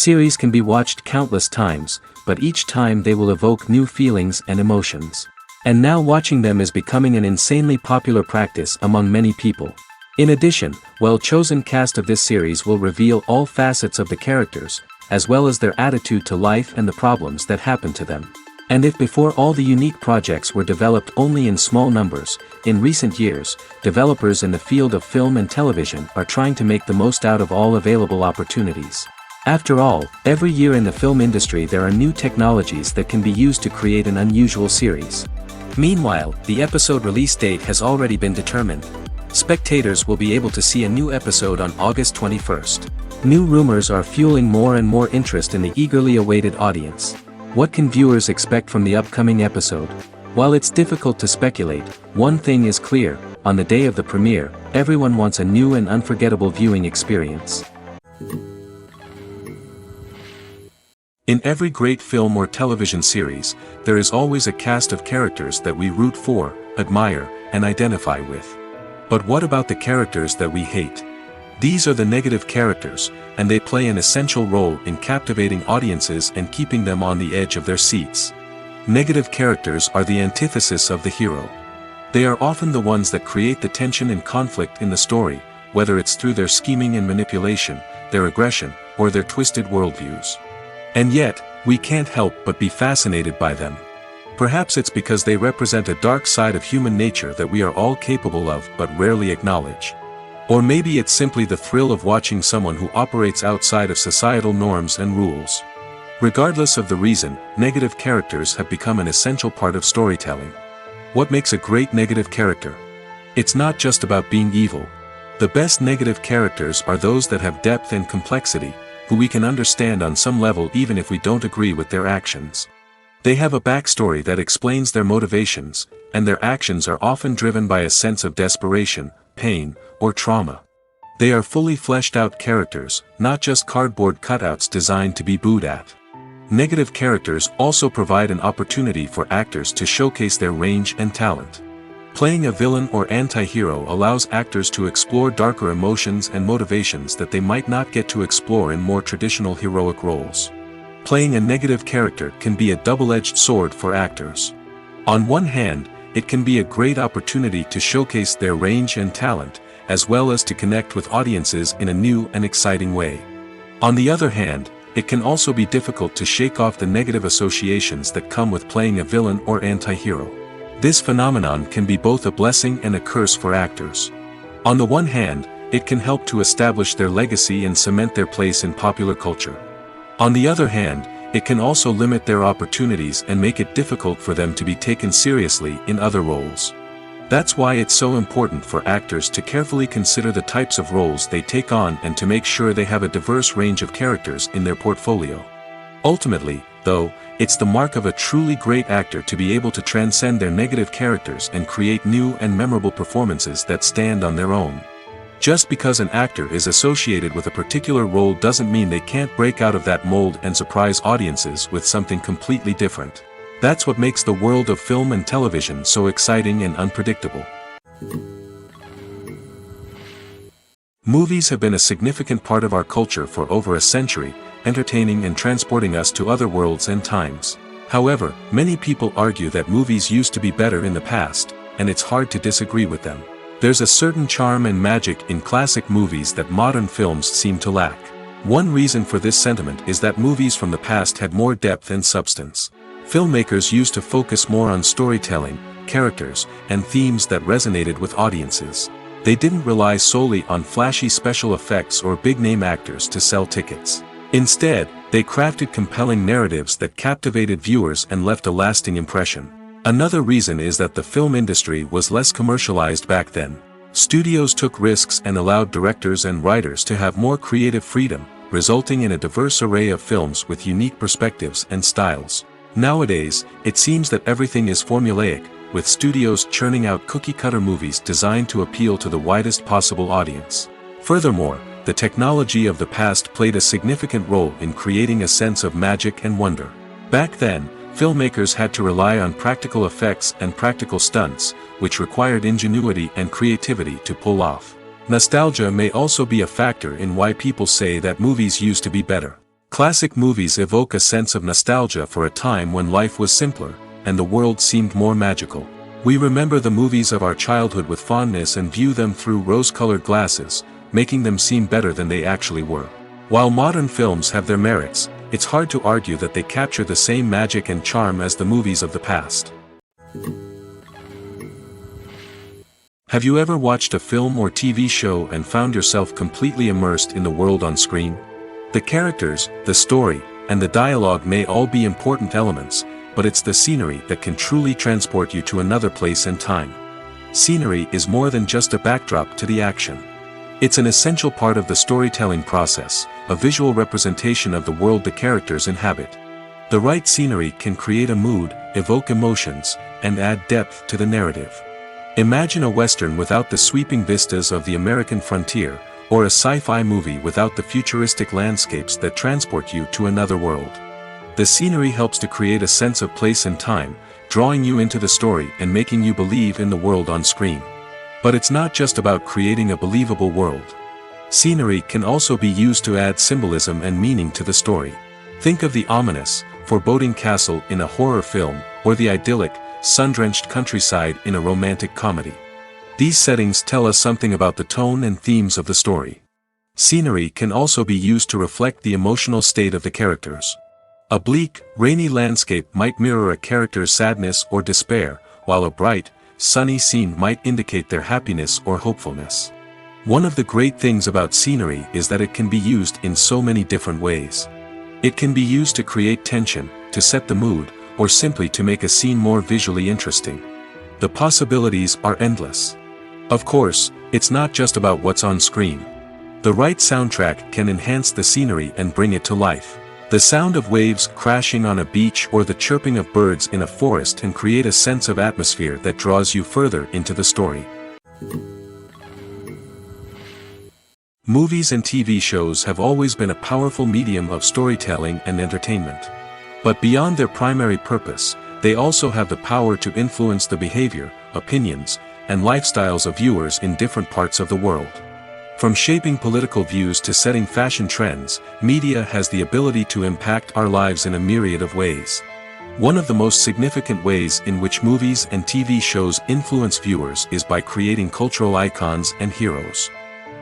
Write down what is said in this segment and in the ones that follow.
Series can be watched countless times, but each time they will evoke new feelings and emotions. And now watching them is becoming an insanely popular practice among many people. In addition, well-chosen cast of this series will reveal all facets of the characters, as well as their attitude to life and the problems that happen to them. And if before all the unique projects were developed only in small numbers, in recent years, developers in the field of film and television are trying to make the most out of all available opportunities. After all, every year in the film industry there are new technologies that can be used to create an unusual series. Meanwhile, the episode release date has already been determined. Spectators will be able to see a new episode on August 21st. New rumors are fueling more and more interest in the eagerly awaited audience. What can viewers expect from the upcoming episode? While it's difficult to speculate, one thing is clear: on the day of the premiere, everyone wants a new and unforgettable viewing experience. In every great film or television series, there is always a cast of characters that we root for, admire, and identify with. But what about the characters that we hate? These are the negative characters, and they play an essential role in captivating audiences and keeping them on the edge of their seats. Negative characters are the antithesis of the hero. They are often the ones that create the tension and conflict in the story, whether it's through their scheming and manipulation, their aggression, or their twisted worldviews. And yet, we can't help but be fascinated by them. Perhaps it's because they represent a dark side of human nature that we are all capable of but rarely acknowledge. Or maybe it's simply the thrill of watching someone who operates outside of societal norms and rules. Regardless of the reason, negative characters have become an essential part of storytelling. What makes a great negative character? It's not just about being evil. The best negative characters are those that have depth and complexity, who we can understand on some level even if we don't agree with their actions. They have a backstory that explains their motivations, and their actions are often driven by a sense of desperation, pain, or trauma. They are fully fleshed out characters, not just cardboard cutouts designed to be booed at. Negative characters also provide an opportunity for actors to showcase their range and talent. Playing a villain or anti-hero allows actors to explore darker emotions and motivations that they might not get to explore in more traditional heroic roles. Playing a negative character can be a double-edged sword for actors. On one hand, it can be a great opportunity to showcase their range and talent, as well as to connect with audiences in a new and exciting way. On the other hand, it can also be difficult to shake off the negative associations that come with playing a villain or anti-hero. This phenomenon can be both a blessing and a curse for actors. On the one hand, it can help to establish their legacy and cement their place in popular culture. On the other hand, it can also limit their opportunities and make it difficult for them to be taken seriously in other roles. That's why it's so important for actors to carefully consider the types of roles they take on and to make sure they have a diverse range of characters in their portfolio. Ultimately, though, it's the mark of a truly great actor to be able to transcend their negative characters and create new and memorable performances that stand on their own. Just because an actor is associated with a particular role doesn't mean they can't break out of that mold and surprise audiences with something completely different. That's what makes the world of film and television so exciting and unpredictable. Movies have been a significant part of our culture for over a century, entertaining and transporting us to other worlds and times. However, many people argue that movies used to be better in the past, and it's hard to disagree with them. There's a certain charm and magic in classic movies that modern films seem to lack. One reason for this sentiment is that movies from the past had more depth and substance. Filmmakers used to focus more on storytelling, characters, and themes that resonated with audiences. They didn't rely solely on flashy special effects or big-name actors to sell tickets. Instead, they crafted compelling narratives that captivated viewers and left a lasting impression. Another reason is that the film industry was less commercialized back then. Studios took risks and allowed directors and writers to have more creative freedom, resulting in a diverse array of films with unique perspectives and styles. Nowadays, it seems that everything is formulaic, with studios churning out cookie-cutter movies designed to appeal to the widest possible audience. Furthermore, the technology of the past played a significant role in creating a sense of magic and wonder. Back then, filmmakers had to rely on practical effects and practical stunts, which required ingenuity and creativity to pull off. Nostalgia may also be a factor in why people say that movies used to be better. Classic movies evoke a sense of nostalgia for a time when life was simpler, and the world seemed more magical. We remember the movies of our childhood with fondness and view them through rose-colored glasses, making them seem better than they actually were. While modern films have their merits, it's hard to argue that they capture the same magic and charm as the movies of the past. Have you ever watched a film or TV show and found yourself completely immersed in the world on screen? The characters, the story, and the dialogue may all be important elements, but it's the scenery that can truly transport you to another place and time. Scenery is more than just a backdrop to the action. It's an essential part of the storytelling process, a visual representation of the world the characters inhabit. The right scenery can create a mood, evoke emotions, and add depth to the narrative. Imagine a Western without the sweeping vistas of the American frontier, or a sci-fi movie without the futuristic landscapes that transport you to another world. The scenery helps to create a sense of place and time, drawing you into the story and making you believe in the world on screen. But it's not just about creating a believable world. Scenery can also be used to add symbolism and meaning to the story. Think of the ominous, foreboding castle in a horror film, or the idyllic, sun-drenched countryside in a romantic comedy. These settings tell us something about the tone and themes of the story. Scenery can also be used to reflect the emotional state of the characters. A bleak, rainy landscape might mirror a character's sadness or despair, while a bright, sunny scene might indicate their happiness or hopefulness. One of the great things about scenery is that it can be used in so many different ways. It can be used to create tension, to set the mood, or simply to make a scene more visually interesting. The possibilities are endless. Of course, it's not just about what's on screen. The right soundtrack can enhance the scenery and bring it to life. The sound of waves crashing on a beach or the chirping of birds in a forest can create a sense of atmosphere that draws you further into the story. Movies and TV shows have always been a powerful medium of storytelling and entertainment. But beyond their primary purpose, they also have the power to influence the behavior, opinions, and lifestyles of viewers in different parts of the world. From shaping political views to setting fashion trends, media has the ability to impact our lives in a myriad of ways. One of the most significant ways in which movies and TV shows influence viewers is by creating cultural icons and heroes.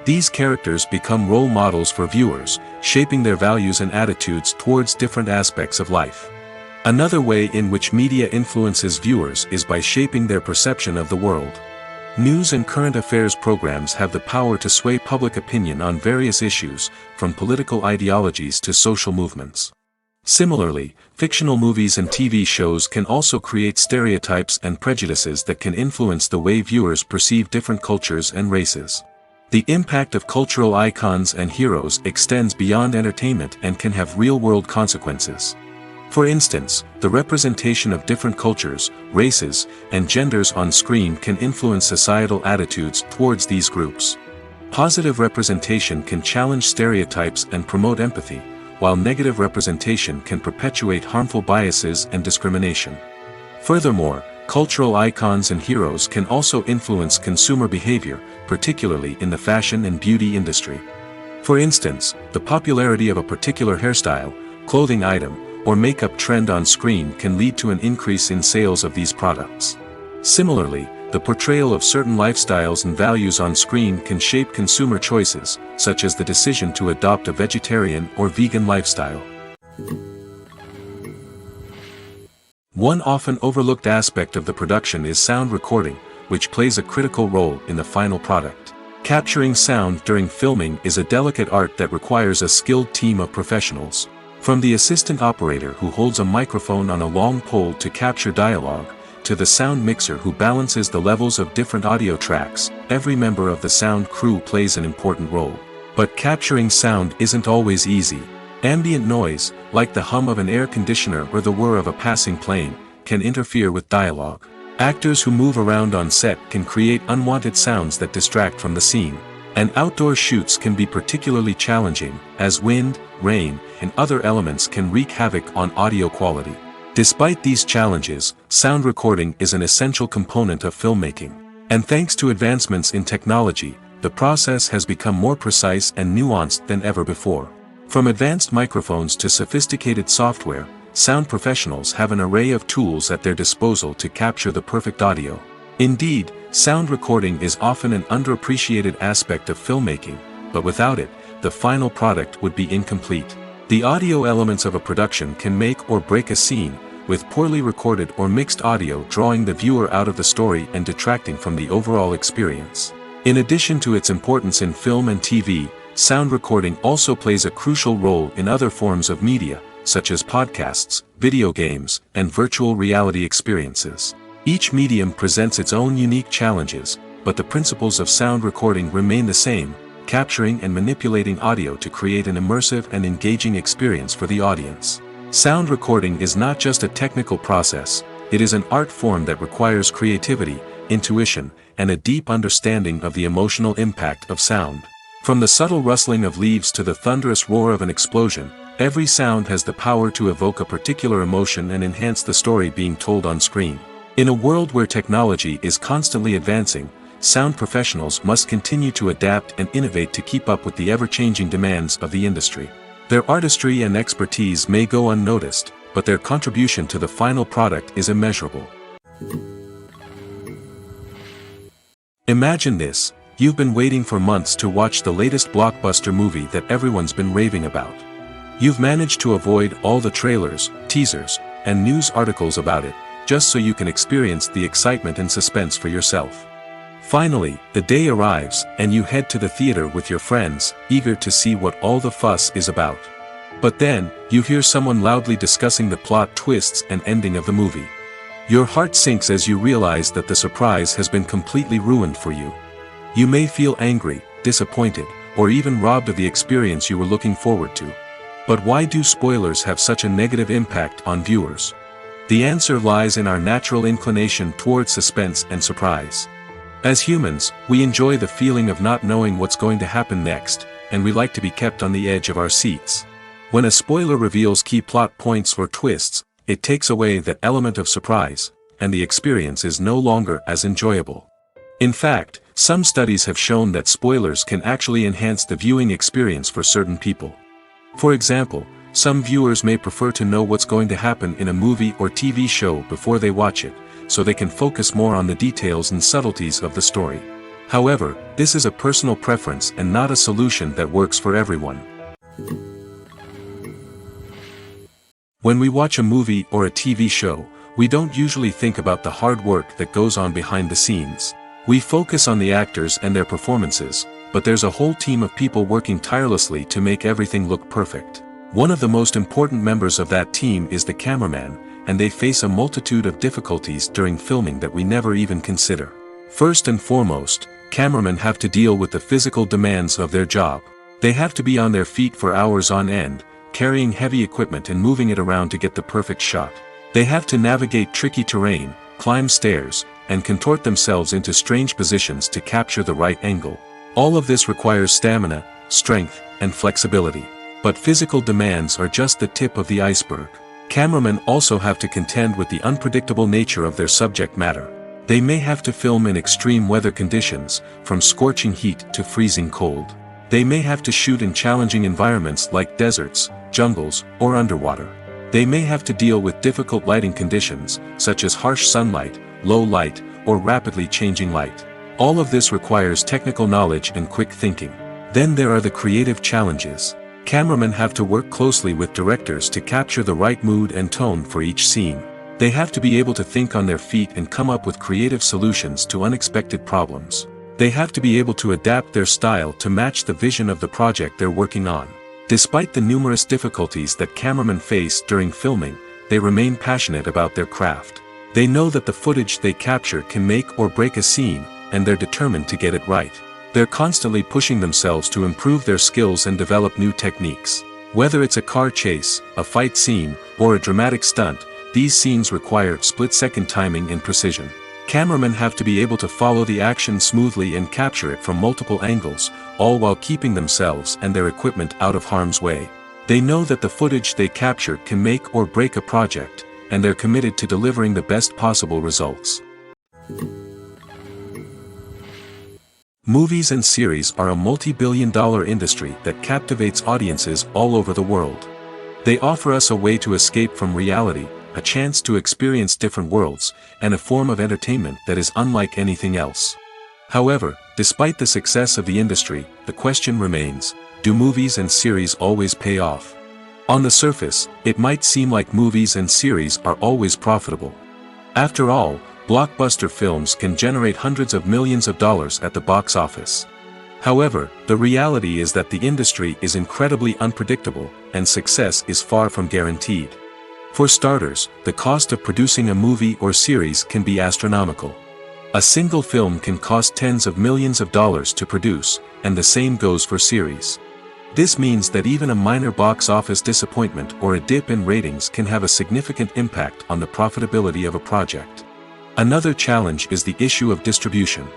These characters become role models for viewers, shaping their values and attitudes towards different aspects of life. Another way in which media influences viewers is by shaping their perception of the world. News and current affairs programs have the power to sway public opinion on various issues, from political ideologies to social movements. Similarly, fictional movies and TV shows can also create stereotypes and prejudices that can influence the way viewers perceive different cultures and races. The impact of cultural icons and heroes extends beyond entertainment and can have real-world consequences. For instance, the representation of different cultures, races, and genders on screen can influence societal attitudes towards these groups. Positive representation can challenge stereotypes and promote empathy, while negative representation can perpetuate harmful biases and discrimination. Furthermore, cultural icons and heroes can also influence consumer behavior, particularly in the fashion and beauty industry. For instance, the popularity of a particular hairstyle, clothing item, or makeup trend on screen can lead to an increase in sales of these products. Similarly, the portrayal of certain lifestyles and values on screen can shape consumer choices, such as the decision to adopt a vegetarian or vegan lifestyle. One often overlooked aspect of the production is sound recording, which plays a critical role in the final product. Capturing sound during filming is a delicate art that requires a skilled team of professionals. From the assistant operator who holds a microphone on a long pole to capture dialogue, to the sound mixer who balances the levels of different audio tracks, every member of the sound crew plays an important role. But capturing sound isn't always easy. Ambient noise, like the hum of an air conditioner or the whir of a passing plane, can interfere with dialogue. Actors who move around on set can create unwanted sounds that distract from the scene. And outdoor shoots can be particularly challenging, as wind, rain, and other elements can wreak havoc on audio quality. Despite these challenges, sound recording is an essential component of filmmaking. And thanks to advancements in technology, the process has become more precise and nuanced than ever before. From advanced microphones to sophisticated software, sound professionals have an array of tools at their disposal to capture the perfect audio. Indeed, sound recording is often an underappreciated aspect of filmmaking, but without it, the final product would be incomplete. The audio elements of a production can make or break a scene, with poorly recorded or mixed audio drawing the viewer out of the story and detracting from the overall experience. In addition to its importance in film and TV, sound recording also plays a crucial role in other forms of media, such as podcasts, video games, and virtual reality experiences. Each medium presents its own unique challenges, but the principles of sound recording remain the same, capturing and manipulating audio to create an immersive and engaging experience for the audience. Sound recording is not just a technical process, it is an art form that requires creativity, intuition, and a deep understanding of the emotional impact of sound. From the subtle rustling of leaves to the thunderous roar of an explosion, every sound has the power to evoke a particular emotion and enhance the story being told on screen. In a world where technology is constantly advancing, sound professionals must continue to adapt and innovate to keep up with the ever-changing demands of the industry. Their artistry and expertise may go unnoticed, but their contribution to the final product is immeasurable. Imagine this: you've been waiting for months to watch the latest blockbuster movie that everyone's been raving about. You've managed to avoid all the trailers, teasers, and news articles about it, just so you can experience the excitement and suspense for yourself. Finally, the day arrives, and you head to the theater with your friends, eager to see what all the fuss is about. But then, you hear someone loudly discussing the plot twists and ending of the movie. Your heart sinks as you realize that the surprise has been completely ruined for you. You may feel angry, disappointed, or even robbed of the experience you were looking forward to. But why do spoilers have such a negative impact on viewers? The answer lies in our natural inclination towards suspense and surprise. As humans, we enjoy the feeling of not knowing what's going to happen next, and we like to be kept on the edge of our seats. When a spoiler reveals key plot points or twists, it takes away that element of surprise, and the experience is no longer as enjoyable. In fact, some studies have shown that spoilers can actually enhance the viewing experience for certain people. For example, some viewers may prefer to know what's going to happen in a movie or TV show before they watch it, so they can focus more on the details and subtleties of the story. However, this is a personal preference and not a solution that works for everyone. When we watch a movie or a TV show, we don't usually think about the hard work that goes on behind the scenes. We focus on the actors and their performances, but there's a whole team of people working tirelessly to make everything look perfect. One of the most important members of that team is the cameraman, and they face a multitude of difficulties during filming that we never even consider. First and foremost, cameramen have to deal with the physical demands of their job. They have to be on their feet for hours on end, carrying heavy equipment and moving it around to get the perfect shot. They have to navigate tricky terrain, climb stairs, and contort themselves into strange positions to capture the right angle. All of this requires stamina, strength, and flexibility. But physical demands are just the tip of the iceberg. Cameramen also have to contend with the unpredictable nature of their subject matter. They may have to film in extreme weather conditions, from scorching heat to freezing cold. They may have to shoot in challenging environments like deserts, jungles, or underwater. They may have to deal with difficult lighting conditions, such as harsh sunlight, low light, or rapidly changing light. All of this requires technical knowledge and quick thinking. Then there are the creative challenges. Cameramen have to work closely with directors to capture the right mood and tone for each scene. They have to be able to think on their feet and come up with creative solutions to unexpected problems. They have to be able to adapt their style to match the vision of the project they're working on. Despite the numerous difficulties that cameramen face during filming, they remain passionate about their craft. They know that the footage they capture can make or break a scene, and they're determined to get it right. They're constantly pushing themselves to improve their skills and develop new techniques. Whether it's a car chase, a fight scene, or a dramatic stunt, these scenes require split-second timing and precision. Cameramen have to be able to follow the action smoothly and capture it from multiple angles, all while keeping themselves and their equipment out of harm's way. They know that the footage they capture can make or break a project, and they're committed to delivering the best possible results. Movies and series are a multi-billion-dollar industry that captivates audiences all over the world. They offer us a way to escape from reality, a chance to experience different worlds, and a form of entertainment that is unlike anything else. However, despite the success of the industry, the question remains, do movies and series always pay off? On the surface, it might seem like movies and series are always profitable. After all, blockbuster films can generate hundreds of millions of dollars at the box office. However, the reality is that the industry is incredibly unpredictable, and success is far from guaranteed. For starters, the cost of producing a movie or series can be astronomical. A single film can cost tens of millions of dollars to produce, and the same goes for series. This means that even a minor box office disappointment or a dip in ratings can have a significant impact on the profitability of a project. Another challenge is the issue of distribution.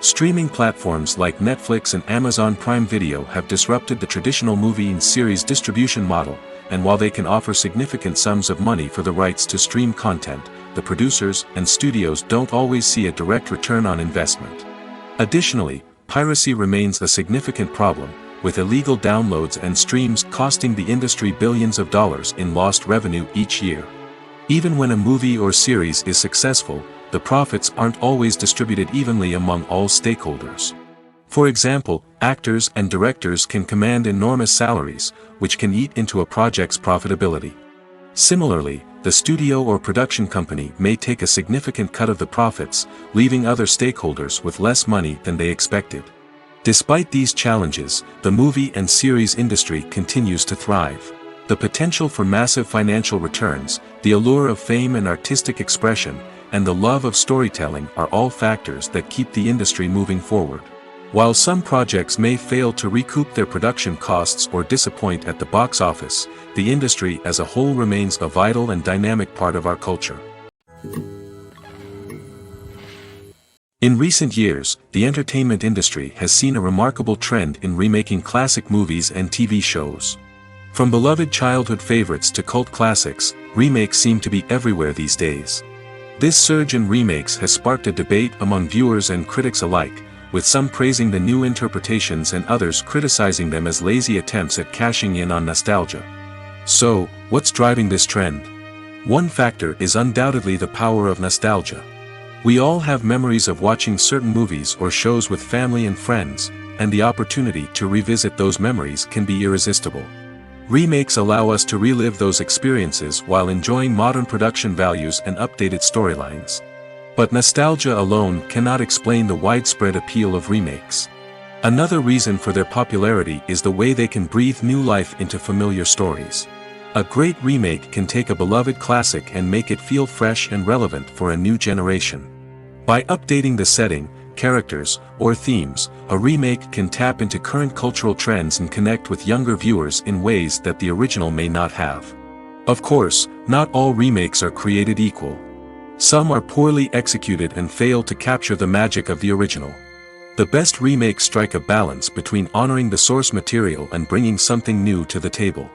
Streaming platforms like Netflix and Amazon Prime Video have disrupted the traditional movie and series distribution model, and while they can offer significant sums of money for the rights to stream content, the producers and studios don't always see a direct return on investment. Additionally, piracy remains a significant problem, with illegal downloads and streams costing the industry billions of dollars in lost revenue each year. Even when a movie or series is successful, the profits aren't always distributed evenly among all stakeholders. For example, actors and directors can command enormous salaries, which can eat into a project's profitability. Similarly, the studio or production company may take a significant cut of the profits, leaving other stakeholders with less money than they expected. Despite these challenges, the movie and series industry continues to thrive. The potential for massive financial returns, the allure of fame and artistic expression, and the love of storytelling are all factors that keep the industry moving forward. While some projects may fail to recoup their production costs or disappoint at the box office, the industry as a whole remains a vital and dynamic part of our culture. In recent years, the entertainment industry has seen a remarkable trend in remaking classic movies and TV shows. From beloved childhood favorites to cult classics, remakes seem to be everywhere these days. This surge in remakes has sparked a debate among viewers and critics alike, with some praising the new interpretations and others criticizing them as lazy attempts at cashing in on nostalgia. So, what's driving this trend? One factor is undoubtedly the power of nostalgia. We all have memories of watching certain movies or shows with family and friends, and the opportunity to revisit those memories can be irresistible. Remakes allow us to relive those experiences while enjoying modern production values and updated storylines. But nostalgia alone cannot explain the widespread appeal of remakes. Another reason for their popularity is the way they can breathe new life into familiar stories. A great remake can take a beloved classic and make it feel fresh and relevant for a new generation. By updating the setting, characters, or themes, a remake can tap into current cultural trends and connect with younger viewers in ways that the original may not have. Of course, not all remakes are created equal. Some are poorly executed and fail to capture the magic of the original. The best remakes strike a balance between honoring the source material and bringing something new to the table.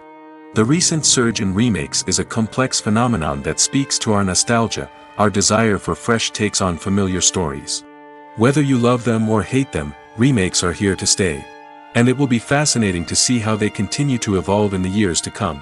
The recent surge in remakes is a complex phenomenon that speaks to our nostalgia, our desire for fresh takes on familiar stories. Whether you love them or hate them, remakes are here to stay. And it will be fascinating to see how they continue to evolve in the years to come.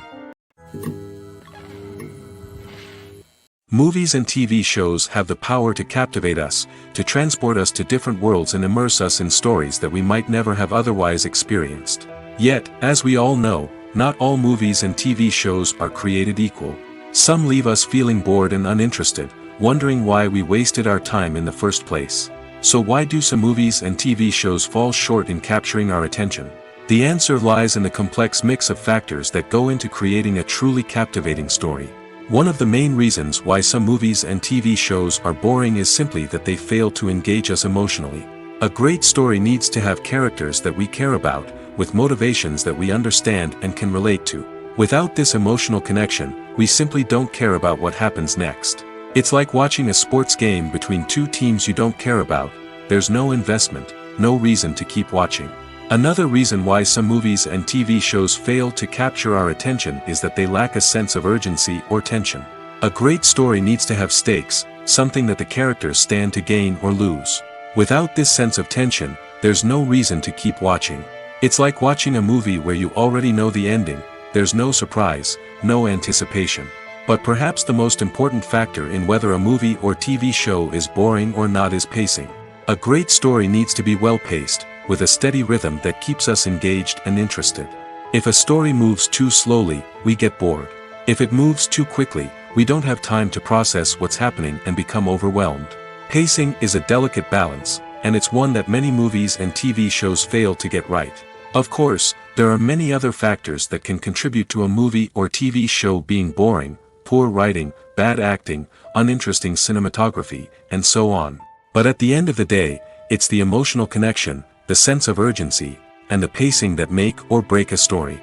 Movies and TV shows have the power to captivate us, to transport us to different worlds and immerse us in stories that we might never have otherwise experienced. Yet, as we all know, not all movies and TV shows are created equal. Some leave us feeling bored and uninterested, wondering why we wasted our time in the first place. So why do some movies and TV shows fall short in capturing our attention? The answer lies in the complex mix of factors that go into creating a truly captivating story. One of the main reasons why some movies and TV shows are boring is simply that they fail to engage us emotionally. A great story needs to have characters that we care about, with motivations that we understand and can relate to. Without this emotional connection, we simply don't care about what happens next. It's like watching a sports game between two teams you don't care about. There's no investment, no reason to keep watching. Another reason why some movies and TV shows fail to capture our attention is that they lack a sense of urgency or tension. A great story needs to have stakes, something that the characters stand to gain or lose. Without this sense of tension, there's no reason to keep watching. It's like watching a movie where you already know the ending, there's no surprise, no anticipation. But perhaps the most important factor in whether a movie or TV show is boring or not is pacing. A great story needs to be well-paced, with a steady rhythm that keeps us engaged and interested. If a story moves too slowly, we get bored. If it moves too quickly, we don't have time to process what's happening and become overwhelmed. Pacing is a delicate balance, and it's one that many movies and TV shows fail to get right. Of course, there are many other factors that can contribute to a movie or TV show being boring: poor writing, bad acting, uninteresting cinematography, and so on. But at the end of the day, it's the emotional connection, the sense of urgency, and the pacing that make or break a story.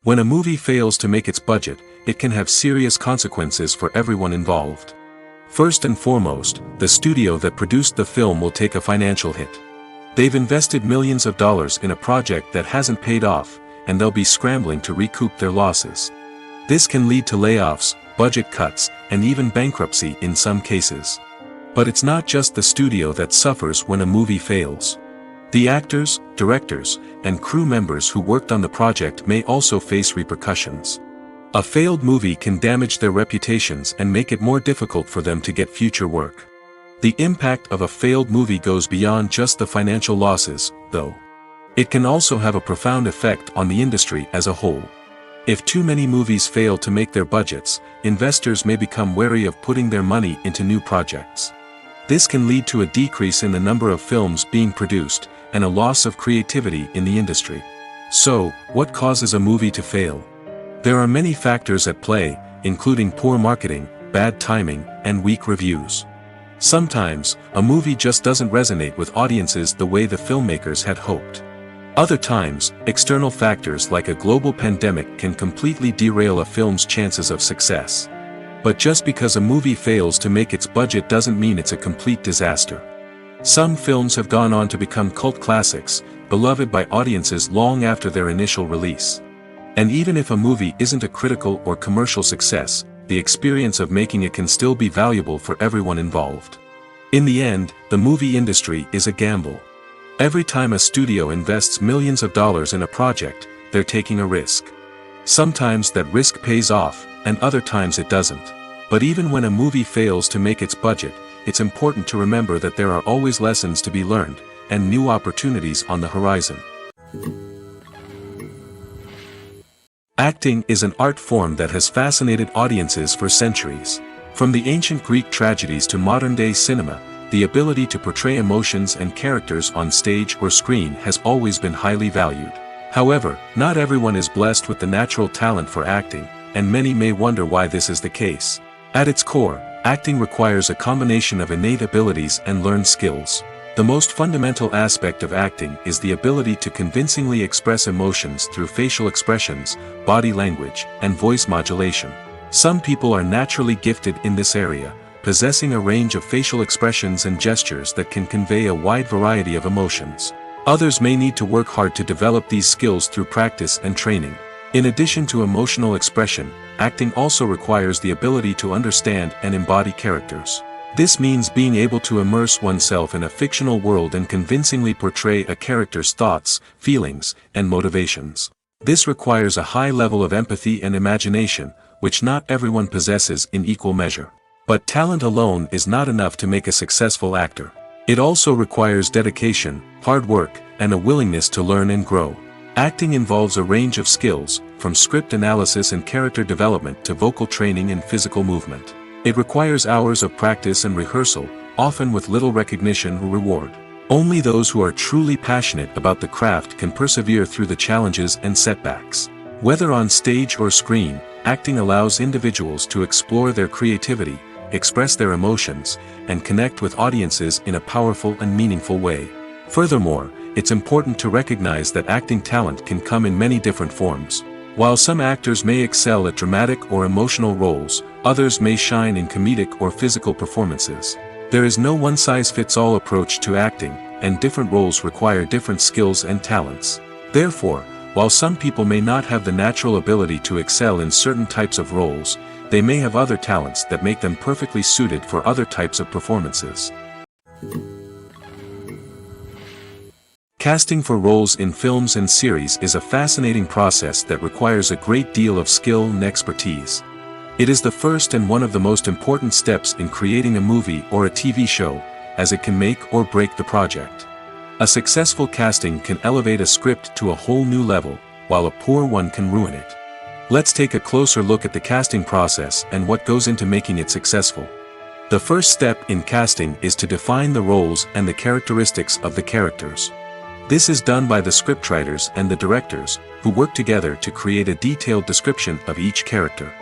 When a movie fails to make its budget, it can have serious consequences for everyone involved. First and foremost, the studio that produced the film will take a financial hit. They've invested millions of dollars in a project that hasn't paid off, and they'll be scrambling to recoup their losses. This can lead to layoffs, budget cuts, and even bankruptcy in some cases. But it's not just the studio that suffers when a movie fails. The actors, directors, and crew members who worked on the project may also face repercussions. A failed movie can damage their reputations and make it more difficult for them to get future work. The impact of a failed movie goes beyond just the financial losses, though. It can also have a profound effect on the industry as a whole. If too many movies fail to make their budgets, investors may become wary of putting their money into new projects. This can lead to a decrease in the number of films being produced, and a loss of creativity in the industry. So, what causes a movie to fail? There are many factors at play, including poor marketing, bad timing, and weak reviews. Sometimes, a movie just doesn't resonate with audiences the way the filmmakers had hoped. Other times, external factors like a global pandemic can completely derail a film's chances of success. But just because a movie fails to make its budget doesn't mean it's a complete disaster. Some films have gone on to become cult classics, beloved by audiences long after their initial release. And even if a movie isn't a critical or commercial success, the experience of making it can still be valuable for everyone involved. In the end, the movie industry is a gamble. Every time a studio invests millions of dollars in a project, they're taking a risk. Sometimes that risk pays off, and other times it doesn't. But even when a movie fails to make its budget, it's important to remember that there are always lessons to be learned, and new opportunities on the horizon. Acting is an art form that has fascinated audiences for centuries. From the ancient Greek tragedies to modern-day cinema, the ability to portray emotions and characters on stage or screen has always been highly valued. However, not everyone is blessed with the natural talent for acting, and many may wonder why this is the case. At its core, acting requires a combination of innate abilities and learned skills. The most fundamental aspect of acting is the ability to convincingly express emotions through facial expressions, body language, and voice modulation. Some people are naturally gifted in this area, possessing a range of facial expressions and gestures that can convey a wide variety of emotions. Others may need to work hard to develop these skills through practice and training. In addition to emotional expression, acting also requires the ability to understand and embody characters. This means being able to immerse oneself in a fictional world and convincingly portray a character's thoughts, feelings, and motivations. This requires a high level of empathy and imagination, which not everyone possesses in equal measure. But talent alone is not enough to make a successful actor. It also requires dedication, hard work, and a willingness to learn and grow. Acting involves a range of skills, from script analysis and character development to vocal training and physical movement. It requires hours of practice and rehearsal, often with little recognition or reward. Only those who are truly passionate about the craft can persevere through the challenges and setbacks. Whether on stage or screen, acting allows individuals to explore their creativity, express their emotions, and connect with audiences in a powerful and meaningful way. Furthermore, it's important to recognize that acting talent can come in many different forms. While some actors may excel at dramatic or emotional roles, others may shine in comedic or physical performances. There is no one-size-fits-all approach to acting, and different roles require different skills and talents. Therefore, while some people may not have the natural ability to excel in certain types of roles, they may have other talents that make them perfectly suited for other types of performances. Casting for roles in films and series is a fascinating process that requires a great deal of skill and expertise. It is the first and one of the most important steps in creating a movie or a TV show, as it can make or break the project. A successful casting can elevate a script to a whole new level, while a poor one can ruin it. Let's take a closer look at the casting process and what goes into making it successful. The first step in casting is to define the roles and the characteristics of the characters. This is done by the scriptwriters and the directors, who work together to create a detailed description of each character.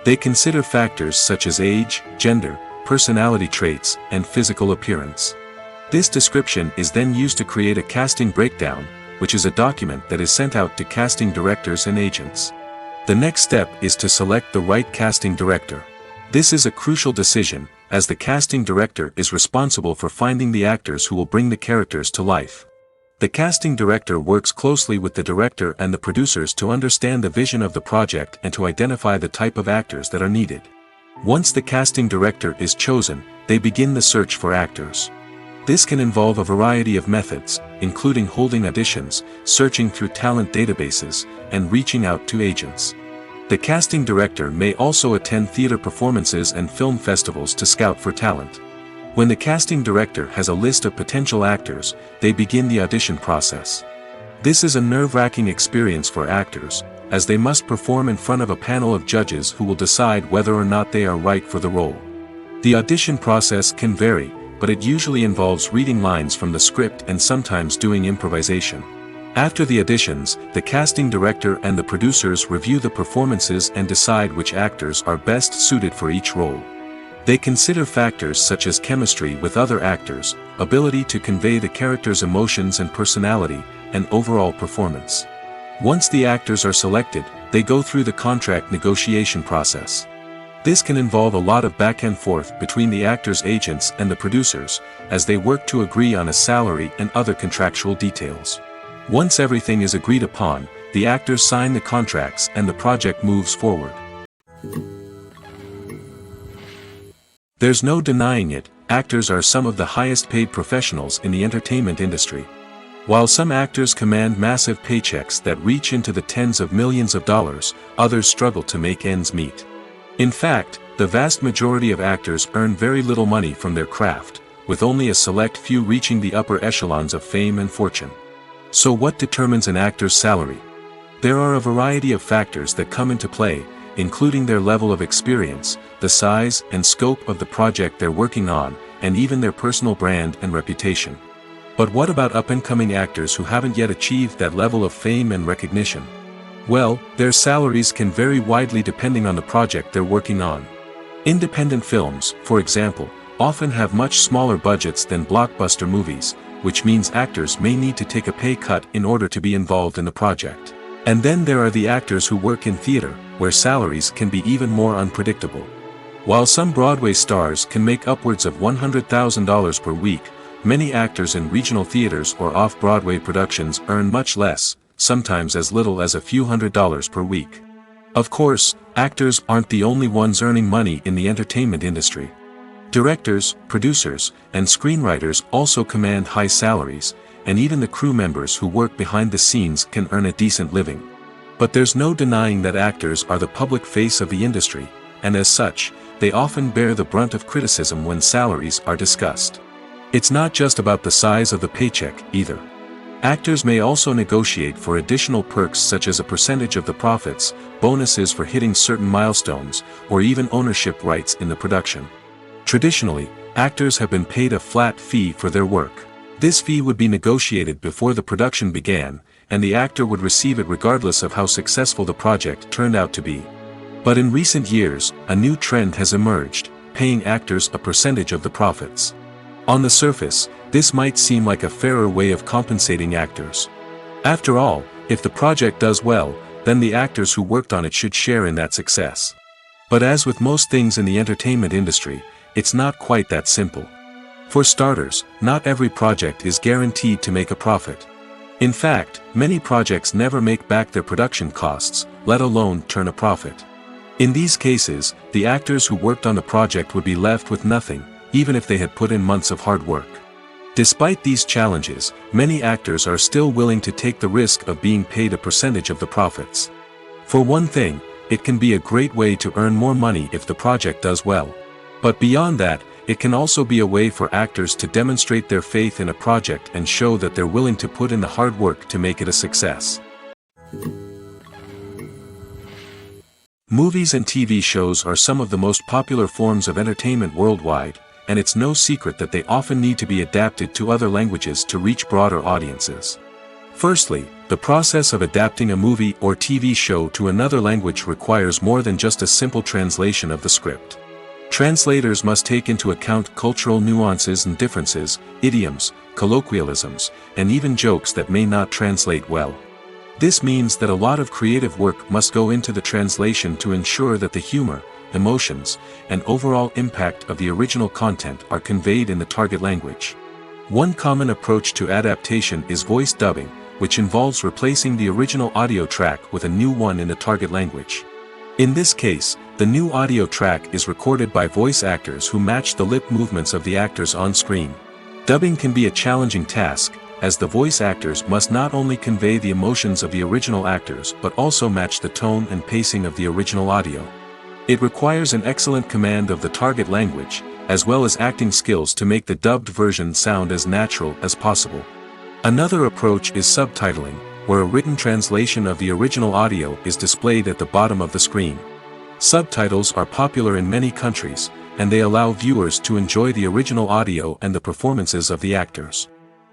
They consider factors such as age, gender, personality traits, and physical appearance. This description is then used to create a casting breakdown, which is a document that is sent out to casting directors and agents. The next step is to select the right casting director. This is a crucial decision, as the casting director is responsible for finding the actors who will bring the characters to life. The casting director works closely with the director and the producers to understand the vision of the project and to identify the type of actors that are needed. Once the casting director is chosen, they begin the search for actors. This can involve a variety of methods, including holding auditions, searching through talent databases, and reaching out to agents. The casting director may also attend theater performances and film festivals to scout for talent. When the casting director has a list of potential actors, they begin the audition process. This is a nerve-wracking experience for actors, as they must perform in front of a panel of judges who will decide whether or not they are right for the role. The audition process can vary, but it usually involves reading lines from the script and sometimes doing improvisation. After the auditions, the casting director and the producers review the performances and decide which actors are best suited for each role. They consider factors such as chemistry with other actors, ability to convey the character's emotions and personality, and overall performance. Once the actors are selected, they go through the contract negotiation process. This can involve a lot of back and forth between the actors' agents and the producers, as they work to agree on a salary and other contractual details. Once everything is agreed upon, the actors sign the contracts and the project moves forward. There's no denying it, actors are some of the highest paid professionals in the entertainment industry. While some actors command massive paychecks that reach into the tens of millions of dollars, others struggle to make ends meet. In fact, the vast majority of actors earn very little money from their craft, with only a select few reaching the upper echelons of fame and fortune. So what determines an actor's salary? There are a variety of factors that come into play, including their level of experience, the size and scope of the project they're working on, and even their personal brand and reputation. But what about up-and-coming actors who haven't yet achieved that level of fame and recognition? Well, their salaries can vary widely depending on the project they're working on. Independent films, for example, often have much smaller budgets than blockbuster movies, which means actors may need to take a pay cut in order to be involved in the project. And then there are the actors who work in theater, where salaries can be even more unpredictable. While some Broadway stars can make upwards of $100,000 per week, many actors in regional theaters or off-Broadway productions earn much less, sometimes as little as a few $100s per week. Of course, actors aren't the only ones earning money in the entertainment industry. Directors, producers, and screenwriters also command high salaries, and even the crew members who work behind the scenes can earn a decent living. But there's no denying that actors are the public face of the industry, and as such, they often bear the brunt of criticism when salaries are discussed. It's not just about the size of the paycheck, either. Actors may also negotiate for additional perks such as a percentage of the profits, bonuses for hitting certain milestones, or even ownership rights in the production. Traditionally, actors have been paid a flat fee for their work. This fee would be negotiated before the production began, and the actor would receive it regardless of how successful the project turned out to be. But in recent years, a new trend has emerged, paying actors a percentage of the profits. On the surface, this might seem like a fairer way of compensating actors. After all, if the project does well, then the actors who worked on it should share in that success. But as with most things in the entertainment industry, it's not quite that simple. For starters, not every project is guaranteed to make a profit. In fact, many projects never make back their production costs, let alone turn a profit. In these cases, the actors who worked on the project would be left with nothing, even if they had put in months of hard work. Despite these challenges, many actors are still willing to take the risk of being paid a percentage of the profits. For one thing, it can be a great way to earn more money if the project does well. But beyond that, it can also be a way for actors to demonstrate their faith in a project and show that they're willing to put in the hard work to make it a success. Movies and TV shows are some of the most popular forms of entertainment worldwide, and it's no secret that they often need to be adapted to other languages to reach broader audiences. Firstly, the process of adapting a movie or TV show to another language requires more than just a simple translation of the script. Translators must take into account cultural nuances and differences, idioms, colloquialisms, and even jokes that may not translate well. This means that a lot of creative work must go into the translation to ensure that the humor, emotions, and overall impact of the original content are conveyed in the target language. One common approach to adaptation is voice dubbing, which involves replacing the original audio track with a new one in the target language. In this case, the new audio track is recorded by voice actors who match the lip movements of the actors on screen. Dubbing can be a challenging task, as the voice actors must not only convey the emotions of the original actors but also match the tone and pacing of the original audio. It requires an excellent command of the target language, as well as acting skills to make the dubbed version sound as natural as possible. Another approach is subtitling, where a written translation of the original audio is displayed at the bottom of the screen. Subtitles are popular in many countries, and they allow viewers to enjoy the original audio and the performances of the actors.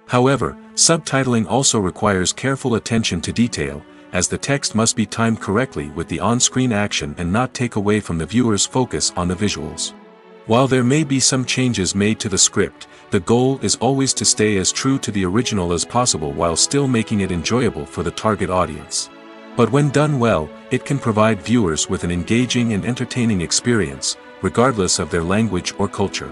However, subtitling also requires careful attention to detail, as the text must be timed correctly with the on-screen action and not take away from the viewer's focus on the visuals. While there may be some changes made to the script, the goal is always to stay as true to the original as possible while still making it enjoyable for the target audience. But when done well, it can provide viewers with an engaging and entertaining experience, regardless of their language or culture.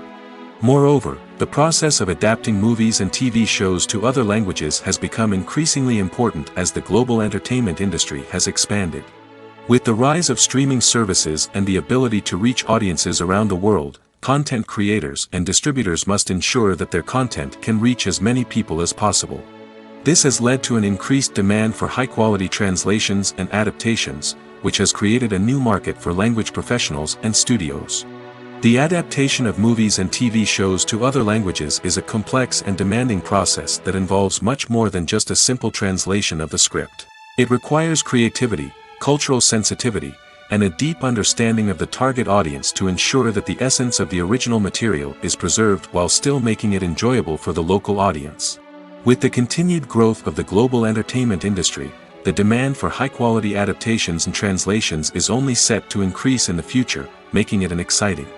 Moreover, the process of adapting movies and TV shows to other languages has become increasingly important as the global entertainment industry has expanded. With the rise of streaming services and the ability to reach audiences around the world, content creators and distributors must ensure that their content can reach as many people as possible. This has led to an increased demand for high-quality translations and adaptations, which has created a new market for language professionals and studios. The adaptation of movies and TV shows to other languages is a complex and demanding process that involves much more than just a simple translation of the script. It requires creativity, cultural sensitivity, and a deep understanding of the target audience to ensure that the essence of the original material is preserved while still making it enjoyable for the local audience. With the continued growth of the global entertainment industry, the demand for high-quality adaptations and translations is only set to increase in the future, making it an exciting.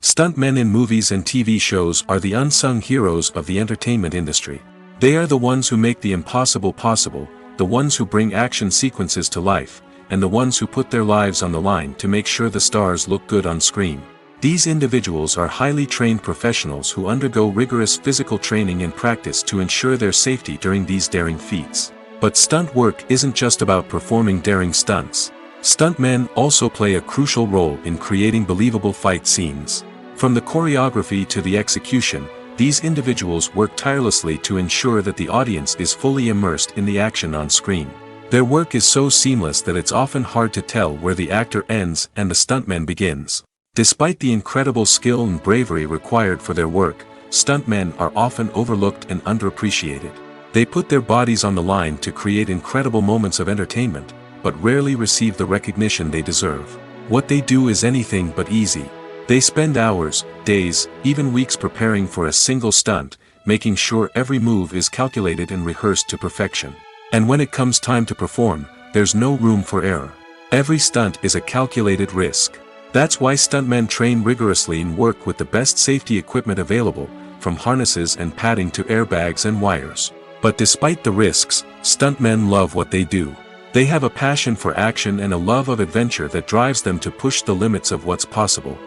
Stuntmen in movies and TV shows are the unsung heroes of the entertainment industry. They are the ones who make the impossible possible, the ones who bring action sequences to life, and the ones who put their lives on the line to make sure the stars look good on screen. These individuals are highly trained professionals who undergo rigorous physical training and practice to ensure their safety during these daring feats. But stunt work isn't just about performing daring stunts. Stuntmen also play a crucial role in creating believable fight scenes. From the choreography to the execution, these individuals work tirelessly to ensure that the audience is fully immersed in the action on screen. Their work is so seamless that it's often hard to tell where the actor ends and the stuntman begins. Despite the incredible skill and bravery required for their work, stuntmen are often overlooked and underappreciated. They put their bodies on the line to create incredible moments of entertainment, but rarely receive the recognition they deserve. What they do is anything but easy. They spend hours, days, even weeks preparing for a single stunt, making sure every move is calculated and rehearsed to perfection. And when it comes time to perform, there's no room for error. Every stunt is a calculated risk. That's why stuntmen train rigorously and work with the best safety equipment available, from harnesses and padding to airbags and wires. But despite the risks, stuntmen love what they do. They have a passion for action and a love of adventure that drives them to push the limits of what's possible.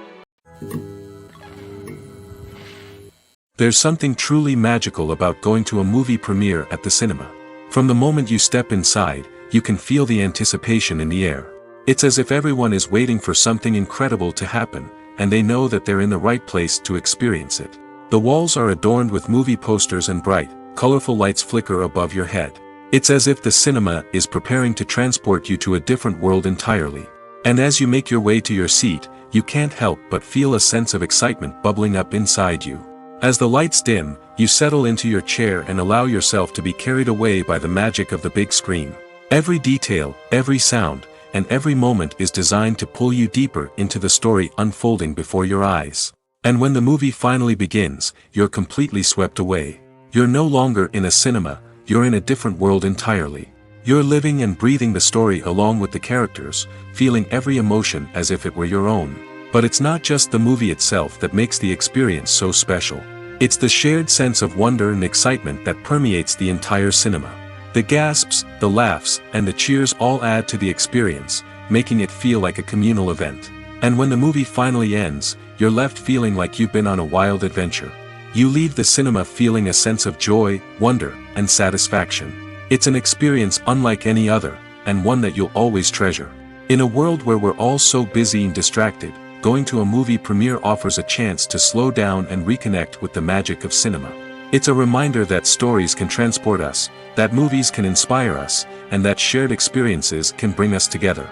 There's something truly magical about going to a movie premiere at the cinema. From the moment you step inside, you can feel the anticipation in the air. It's as if everyone is waiting for something incredible to happen, and they know that they're in the right place to experience it. The walls are adorned with movie posters and bright, colorful lights flicker above your head. It's as if the cinema is preparing to transport you to a different world entirely. And as you make your way to your seat, you can't help but feel a sense of excitement bubbling up inside you. As the lights dim, you settle into your chair and allow yourself to be carried away by the magic of the big screen. Every detail, every sound, and every moment is designed to pull you deeper into the story unfolding before your eyes. And when the movie finally begins, you're completely swept away. You're no longer in a cinema, you're in a different world entirely. You're living and breathing the story along with the characters, feeling every emotion as if it were your own. But it's not just the movie itself that makes the experience so special. It's the shared sense of wonder and excitement that permeates the entire cinema. The gasps, the laughs, and the cheers all add to the experience, making it feel like a communal event. And when the movie finally ends, you're left feeling like you've been on a wild adventure. You leave the cinema feeling a sense of joy, wonder, and satisfaction. It's an experience unlike any other, and one that you'll always treasure. In a world where we're all so busy and distracted, going to a movie premiere offers a chance to slow down and reconnect with the magic of cinema. It's a reminder that stories can transport us, that movies can inspire us, and that shared experiences can bring us together.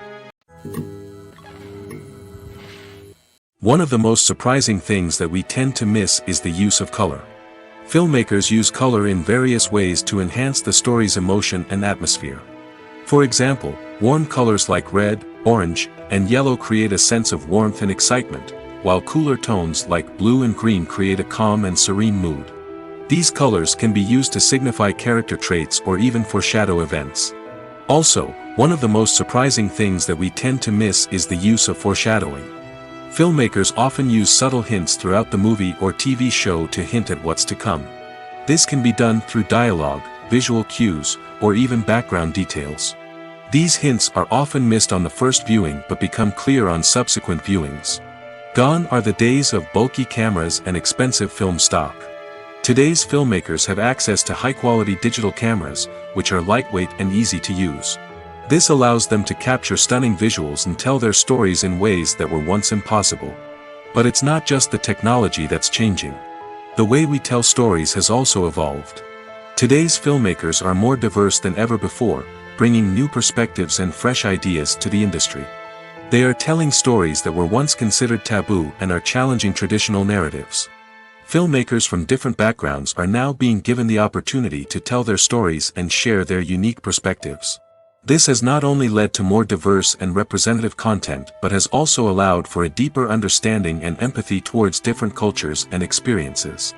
One of the most surprising things that we tend to miss is the use of color. Filmmakers use color in various ways to enhance the story's emotion and atmosphere. For example, warm colors like red, orange, and yellow create a sense of warmth and excitement, while cooler tones like blue and green create a calm and serene mood. These colors can be used to signify character traits or even foreshadow events. Also, one of the most surprising things that we tend to miss is the use of foreshadowing. Filmmakers often use subtle hints throughout the movie or TV show to hint at what's to come. This can be done through dialogue, visual cues, or even background details. These hints are often missed on the first viewing but become clear on subsequent viewings. Gone are the days of bulky cameras and expensive film stock. Today's filmmakers have access to high-quality digital cameras, which are lightweight and easy to use. This allows them to capture stunning visuals and tell their stories in ways that were once impossible. But it's not just the technology that's changing. The way we tell stories has also evolved. Today's filmmakers are more diverse than ever before, bringing new perspectives and fresh ideas to the industry. They are telling stories that were once considered taboo and are challenging traditional narratives. Filmmakers from different backgrounds are now being given the opportunity to tell their stories and share their unique perspectives. This has not only led to more diverse and representative content but has also allowed for a deeper understanding and empathy towards different cultures and experiences.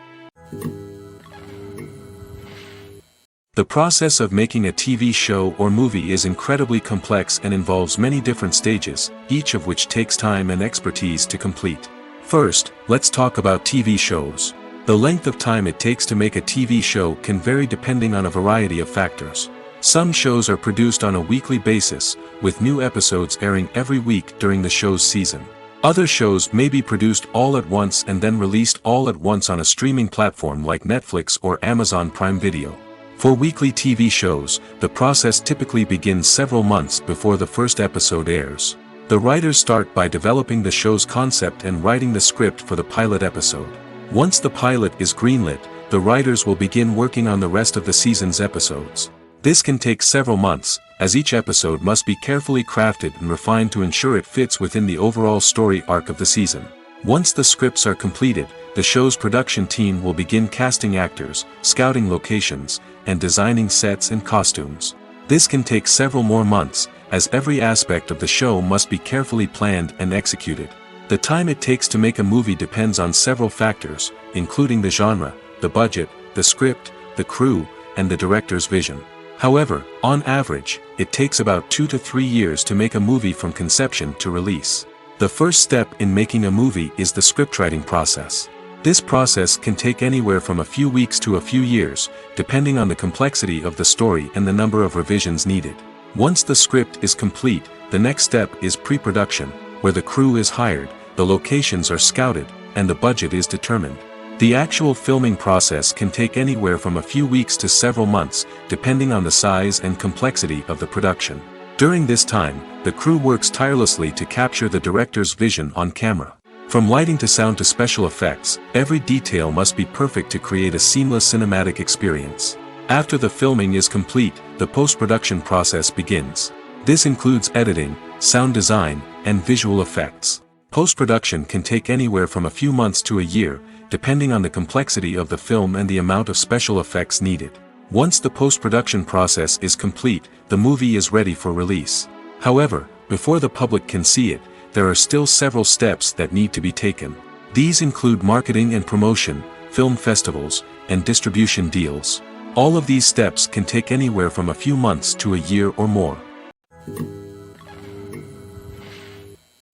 The process of making a TV show or movie is incredibly complex and involves many different stages, each of which takes time and expertise to complete. First, let's talk about TV shows. The length of time it takes to make a TV show can vary depending on a variety of factors. Some shows are produced on a weekly basis, with new episodes airing every week during the show's season. Other shows may be produced all at once and then released all at once on a streaming platform like Netflix or Amazon Prime Video. For weekly TV shows, the process typically begins several months before the first episode airs. The writers start by developing the show's concept and writing the script for the pilot episode. Once the pilot is greenlit, the writers will begin working on the rest of the season's episodes. This can take several months, as each episode must be carefully crafted and refined to ensure it fits within the overall story arc of the season. Once the scripts are completed, the show's production team will begin casting actors, scouting locations, and designing sets and costumes. This can take several more months, as every aspect of the show must be carefully planned and executed. The time it takes to make a movie depends on several factors, including the genre, the budget, the script, the crew, and the director's vision. However, on average, it takes about 2 to 3 years to make a movie from conception to release. The first step in making a movie is the scriptwriting process. This process can take anywhere from a few weeks to a few years, depending on the complexity of the story and the number of revisions needed. Once the script is complete, the next step is pre-production, where the crew is hired, the locations are scouted, and the budget is determined. The actual filming process can take anywhere from a few weeks to several months, depending on the size and complexity of the production. During this time, the crew works tirelessly to capture the director's vision on camera. From lighting to sound to special effects, every detail must be perfect to create a seamless cinematic experience. After the filming is complete, the post-production process begins. This includes editing, sound design, and visual effects. Post-production can take anywhere from a few months to a year, depending on the complexity of the film and the amount of special effects needed. Once the post-production process is complete, the movie is ready for release. However, before the public can see it, there are still several steps that need to be taken. These include marketing and promotion, film festivals, and distribution deals. All of these steps can take anywhere from a few months to a year or more.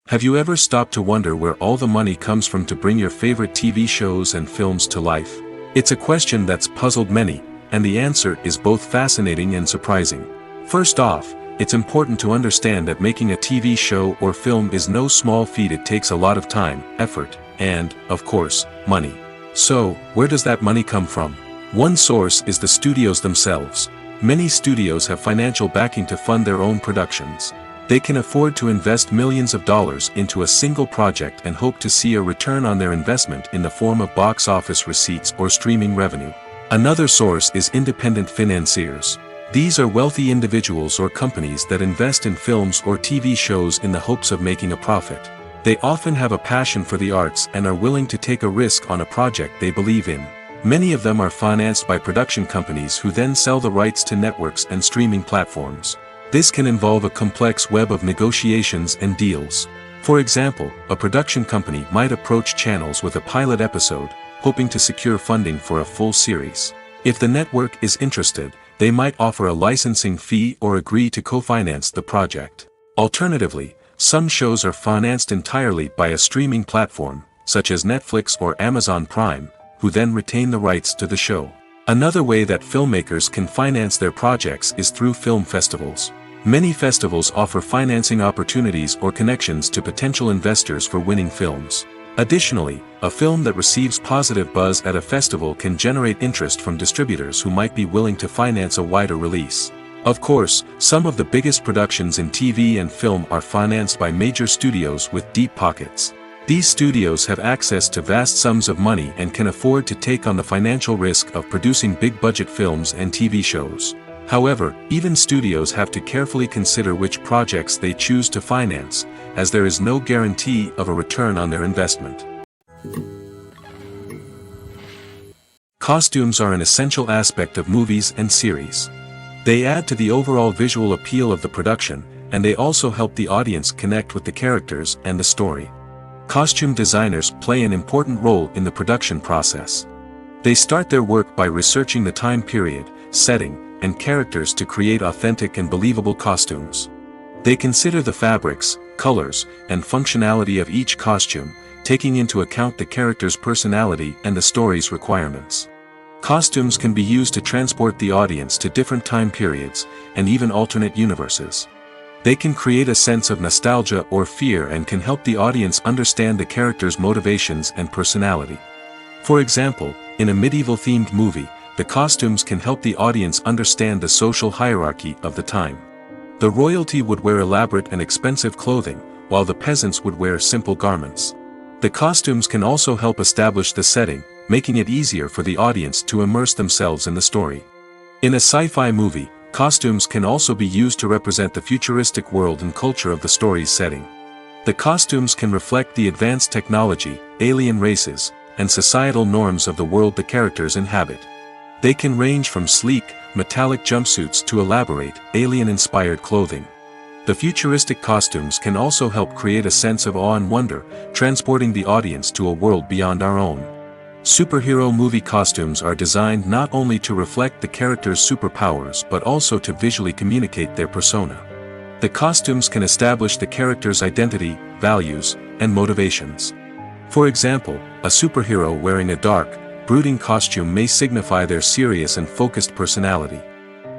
Have you ever stopped to wonder where all the money comes from to bring your favorite TV shows and films to life? It's a question that's puzzled many, and the answer is both fascinating and surprising. First off, it's important to understand that making a TV show or film is no small feat. It takes a lot of time, effort, and, of course, money. So, where does that money come from? One source is the studios themselves. Many studios have financial backing to fund their own productions. They can afford to invest millions of dollars into a single project and hope to see a return on their investment in the form of box office receipts or streaming revenue. Another source is independent financiers. These are wealthy individuals or companies that invest in films or TV shows in the hopes of making a profit. They often have a passion for the arts and are willing to take a risk on a project they believe in. Many of them are financed by production companies who then sell the rights to networks and streaming platforms. This can involve a complex web of negotiations and deals. For example, a production company might approach channels with a pilot episode, hoping to secure funding for a full series. If the network is interested, they might offer a licensing fee or agree to co-finance the project. Alternatively, some shows are financed entirely by a streaming platform, such as Netflix or Amazon Prime, who then retain the rights to the show. Another way that filmmakers can finance their projects is through film festivals. Many festivals offer financing opportunities or connections to potential investors for winning films. Additionally, a film that receives positive buzz at a festival can generate interest from distributors who might be willing to finance a wider release. Of course, some of the biggest productions in TV and film are financed by major studios with deep pockets. These studios have access to vast sums of money and can afford to take on the financial risk of producing big-budget films and TV shows. However, even studios have to carefully consider which projects they choose to finance, as there is no guarantee of a return on their investment. Costumes are an essential aspect of movies and series. They add to the overall visual appeal of the production, and they also help the audience connect with the characters and the story. Costume designers play an important role in the production process. They start their work by researching the time period, setting, and characters to create authentic and believable costumes. They consider the fabrics, colors, and functionality of each costume, taking into account the character's personality and the story's requirements. Costumes can be used to transport the audience to different time periods, and even alternate universes. They can create a sense of nostalgia or fear and can help the audience understand the character's motivations and personality. For example, in a medieval-themed movie, the costumes can help the audience understand the social hierarchy of the time. The royalty would wear elaborate and expensive clothing, while the peasants would wear simple garments. The costumes can also help establish the setting, making it easier for the audience to immerse themselves in the story. In a sci-fi movie, costumes can also be used to represent the futuristic world and culture of the story's setting. The costumes can reflect the advanced technology, alien races, and societal norms of the world the characters inhabit. They can range from sleek, metallic jumpsuits to elaborate, alien-inspired clothing. The futuristic costumes can also help create a sense of awe and wonder, transporting the audience to a world beyond our own. Superhero movie costumes are designed not only to reflect the character's superpowers but also to visually communicate their persona. The costumes can establish the character's identity, values, and motivations. For example, a superhero wearing a dark, brooding costume may signify their serious and focused personality.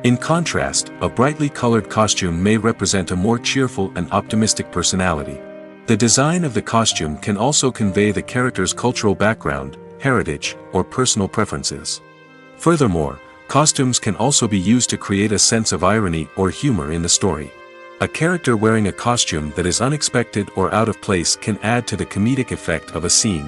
In contrast, a brightly colored costume may represent a more cheerful and optimistic personality. The design of the costume can also convey the character's cultural background, heritage, or personal preferences. Furthermore, costumes can also be used to create a sense of irony or humor in the story. A character wearing a costume that is unexpected or out of place can add to the comedic effect of a scene.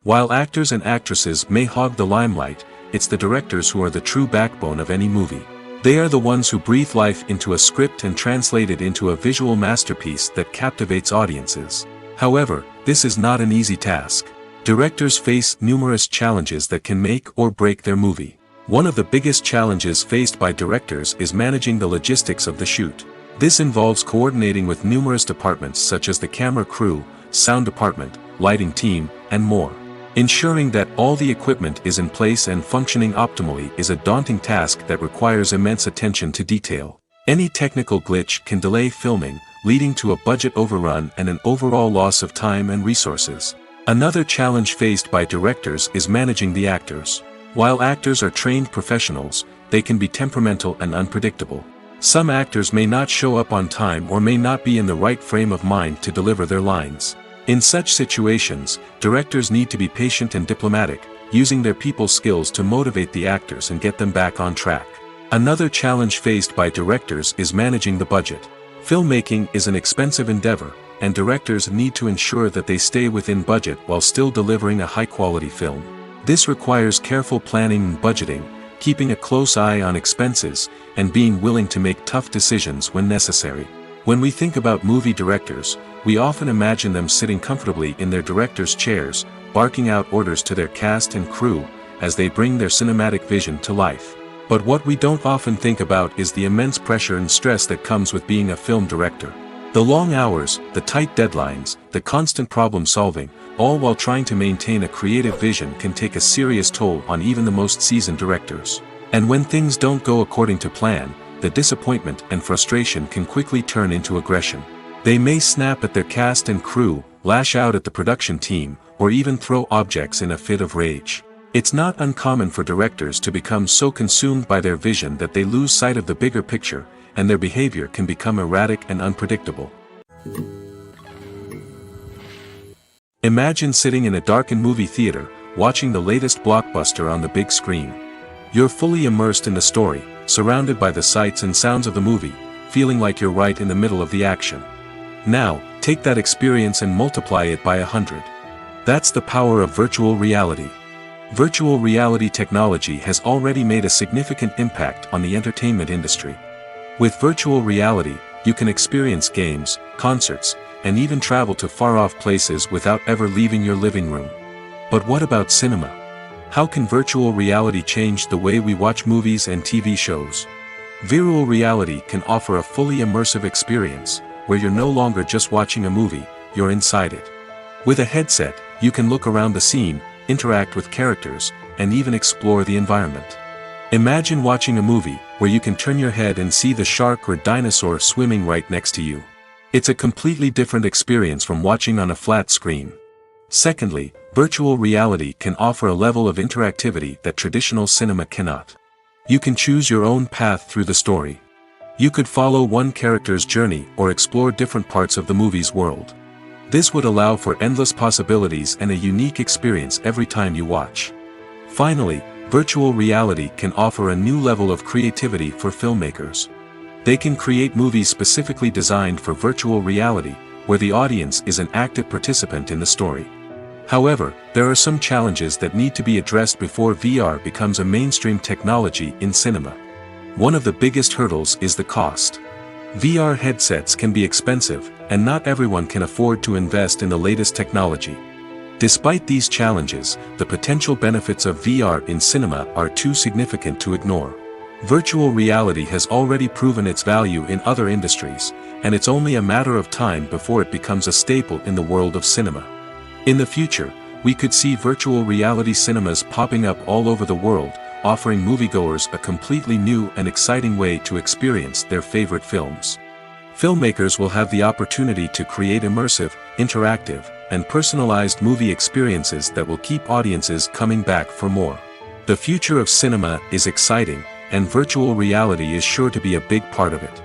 While actors and actresses may hog the limelight, it's the directors who are the true backbone of any movie. They are the ones who breathe life into a script and translate it into a visual masterpiece that captivates audiences. However, this is not an easy task. Directors face numerous challenges that can make or break their movie. One of the biggest challenges faced by directors is managing the logistics of the shoot. This involves coordinating with numerous departments such as the camera crew, sound department, lighting team, and more. Ensuring that all the equipment is in place and functioning optimally is a daunting task that requires immense attention to detail. Any technical glitch can delay filming, leading to a budget overrun and an overall loss of time and resources. Another challenge faced by directors is managing the actors. While actors are trained professionals, they can be temperamental and unpredictable. Some actors may not show up on time or may not be in the right frame of mind to deliver their lines. In such situations, directors need to be patient and diplomatic, using their people skills to motivate the actors and get them back on track. Another challenge faced by directors is managing the budget. Filmmaking is an expensive endeavor, and directors need to ensure that they stay within budget while still delivering a high-quality film. This requires careful planning and budgeting, keeping a close eye on expenses, and being willing to make tough decisions when necessary. When we think about movie directors, we often imagine them sitting comfortably in their director's chairs, barking out orders to their cast and crew, as they bring their cinematic vision to life. But what we don't often think about is the immense pressure and stress that comes with being a film director. The long hours, the tight deadlines, the constant problem solving, all while trying to maintain a creative vision can take a serious toll on even the most seasoned directors. And when things don't go according to plan, the disappointment and frustration can quickly turn into aggression. They may snap at their cast and crew, lash out at the production team, or even throw objects in a fit of rage. It's not uncommon for directors to become so consumed by their vision that they lose sight of the bigger picture, and their behavior can become erratic and unpredictable. Imagine sitting in a darkened movie theater, watching the latest blockbuster on the big screen. You're fully immersed in the story, surrounded by the sights and sounds of the movie, feeling like you're right in the middle of the action. Now, take that experience and multiply it by 100. That's the power of virtual reality. Virtual reality technology has already made a significant impact on the entertainment industry. With virtual reality, you can experience games, concerts, and even travel to far-off places without ever leaving your living room. But what about cinema? How can virtual reality change the way we watch movies and TV shows? Virtual reality can offer a fully immersive experience, where you're no longer just watching a movie, you're inside it. With a headset, you can look around the scene, interact with characters, and even explore the environment. Imagine watching a movie, where you can turn your head and see the shark or dinosaur swimming right next to you. It's a completely different experience from watching on a flat screen. Secondly, virtual reality can offer a level of interactivity that traditional cinema cannot. You can choose your own path through the story. You could follow one character's journey or explore different parts of the movie's world. This would allow for endless possibilities and a unique experience every time you watch. Finally, virtual reality can offer a new level of creativity for filmmakers. They can create movies specifically designed for virtual reality, where the audience is an active participant in the story. However, there are some challenges that need to be addressed before VR becomes a mainstream technology in cinema. One of the biggest hurdles is the cost. VR headsets can be expensive, and not everyone can afford to invest in the latest technology. Despite these challenges, the potential benefits of VR in cinema are too significant to ignore. Virtual reality has already proven its value in other industries, and it's only a matter of time before it becomes a staple in the world of cinema. In the future, we could see virtual reality cinemas popping up all over the world, offering moviegoers a completely new and exciting way to experience their favorite films. Filmmakers will have the opportunity to create immersive, interactive, and personalized movie experiences that will keep audiences coming back for more. The future of cinema is exciting, and virtual reality is sure to be a big part of it.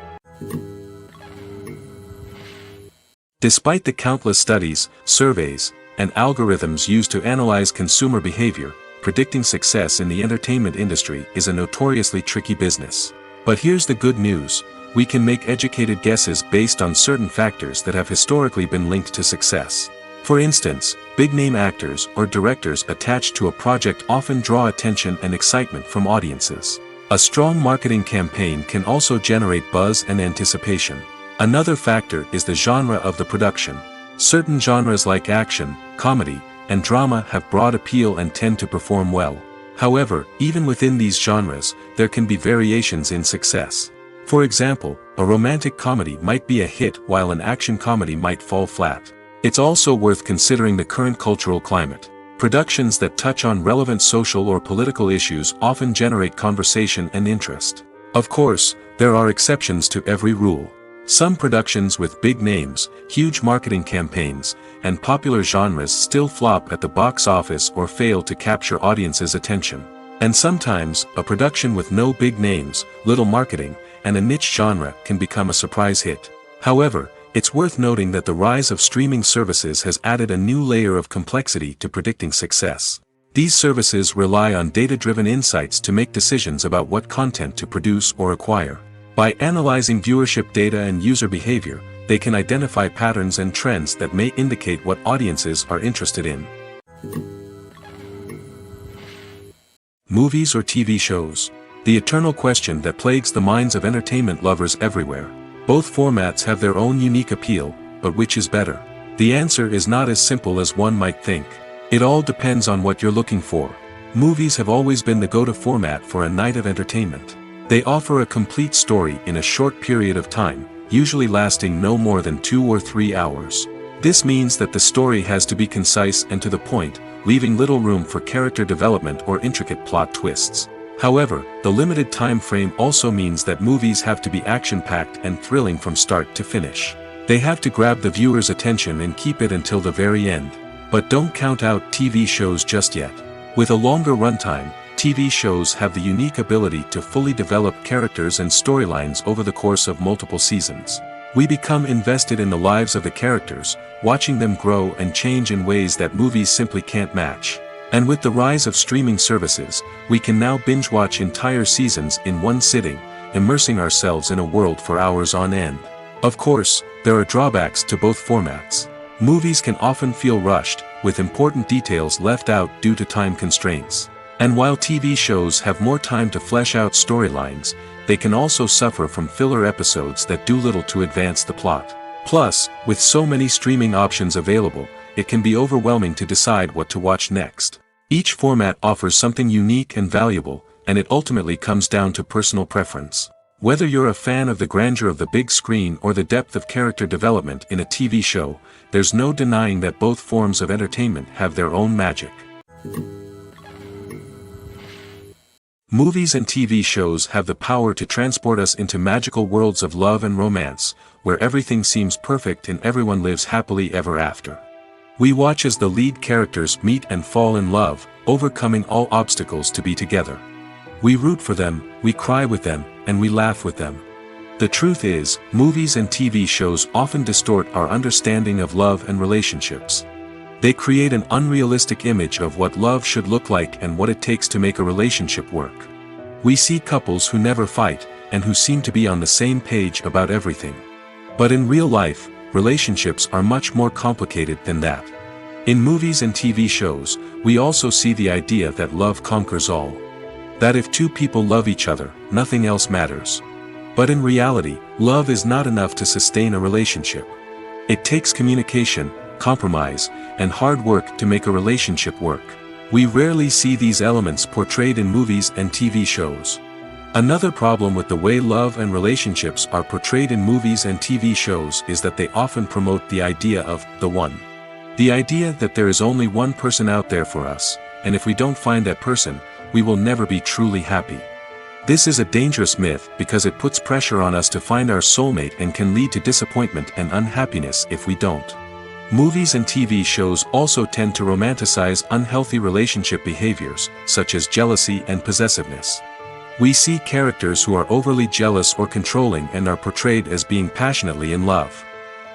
Despite the countless studies, surveys, and algorithms used to analyze consumer behavior, predicting success in the entertainment industry is a notoriously tricky business. But here's the good news: we can make educated guesses based on certain factors that have historically been linked to success. For instance, big-name actors or directors attached to a project often draw attention and excitement from audiences. A strong marketing campaign can also generate buzz and anticipation. Another factor is the genre of the production. Certain genres like action, comedy, and drama have broad appeal and tend to perform well. However, even within these genres, there can be variations in success. For example, a romantic comedy might be a hit while an action comedy might fall flat. It's also worth considering the current cultural climate. Productions that touch on relevant social or political issues often generate conversation and interest. Of course, there are exceptions to every rule. Some productions with big names, huge marketing campaigns, and popular genres still flop at the box office or fail to capture audiences' attention. And sometimes, a production with no big names, little marketing, and a niche genre can become a surprise hit. However, it's worth noting that the rise of streaming services has added a new layer of complexity to predicting success. These services rely on data-driven insights to make decisions about what content to produce or acquire. By analyzing viewership data and user behavior, they can identify patterns and trends that may indicate what audiences are interested in. Movies or TV shows? The eternal question that plagues the minds of entertainment lovers everywhere. Both formats have their own unique appeal, but which is better? The answer is not as simple as one might think. It all depends on what you're looking for. Movies have always been the go-to format for a night of entertainment. They offer a complete story in a short period of time, usually lasting no more than 2 or 3 hours. This means that the story has to be concise and to the point, leaving little room for character development or intricate plot twists. However, the limited time frame also means that movies have to be action-packed and thrilling from start to finish. They have to grab the viewer's attention and keep it until the very end. But don't count out TV shows just yet. With a longer runtime, TV shows have the unique ability to fully develop characters and storylines over the course of multiple seasons. We become invested in the lives of the characters, watching them grow and change in ways that movies simply can't match. And with the rise of streaming services, we can now binge-watch entire seasons in one sitting, immersing ourselves in a world for hours on end. Of course, there are drawbacks to both formats. Movies can often feel rushed, with important details left out due to time constraints. And while TV shows have more time to flesh out storylines, they can also suffer from filler episodes that do little to advance the plot. Plus, with so many streaming options available, it can be overwhelming to decide what to watch next. Each format offers something unique and valuable, and it ultimately comes down to personal preference. Whether you're a fan of the grandeur of the big screen or the depth of character development in a TV show, there's no denying that both forms of entertainment have their own magic. Movies and TV shows have the power to transport us into magical worlds of love and romance, where everything seems perfect and everyone lives happily ever after. We watch as the lead characters meet and fall in love, overcoming all obstacles to be together. We root for them, we cry with them, and we laugh with them. The truth is, movies and TV shows often distort our understanding of love and relationships. They create an unrealistic image of what love should look like and what it takes to make a relationship work. We see couples who never fight, and who seem to be on the same page about everything. But in real life, relationships are much more complicated than that. In movies and TV shows, we also see the idea that love conquers all. That if two people love each other, nothing else matters. But in reality, love is not enough to sustain a relationship. It takes communication, compromise, and hard work to make a relationship work. We rarely see these elements portrayed in movies and TV shows. Another problem with the way love and relationships are portrayed in movies and TV shows is that they often promote the idea of the one. The idea that there is only one person out there for us, and if we don't find that person, we will never be truly happy. This is a dangerous myth because it puts pressure on us to find our soulmate and can lead to disappointment and unhappiness if we don't. Movies and TV shows also tend to romanticize unhealthy relationship behaviors, such as jealousy and possessiveness. We see characters who are overly jealous or controlling and are portrayed as being passionately in love.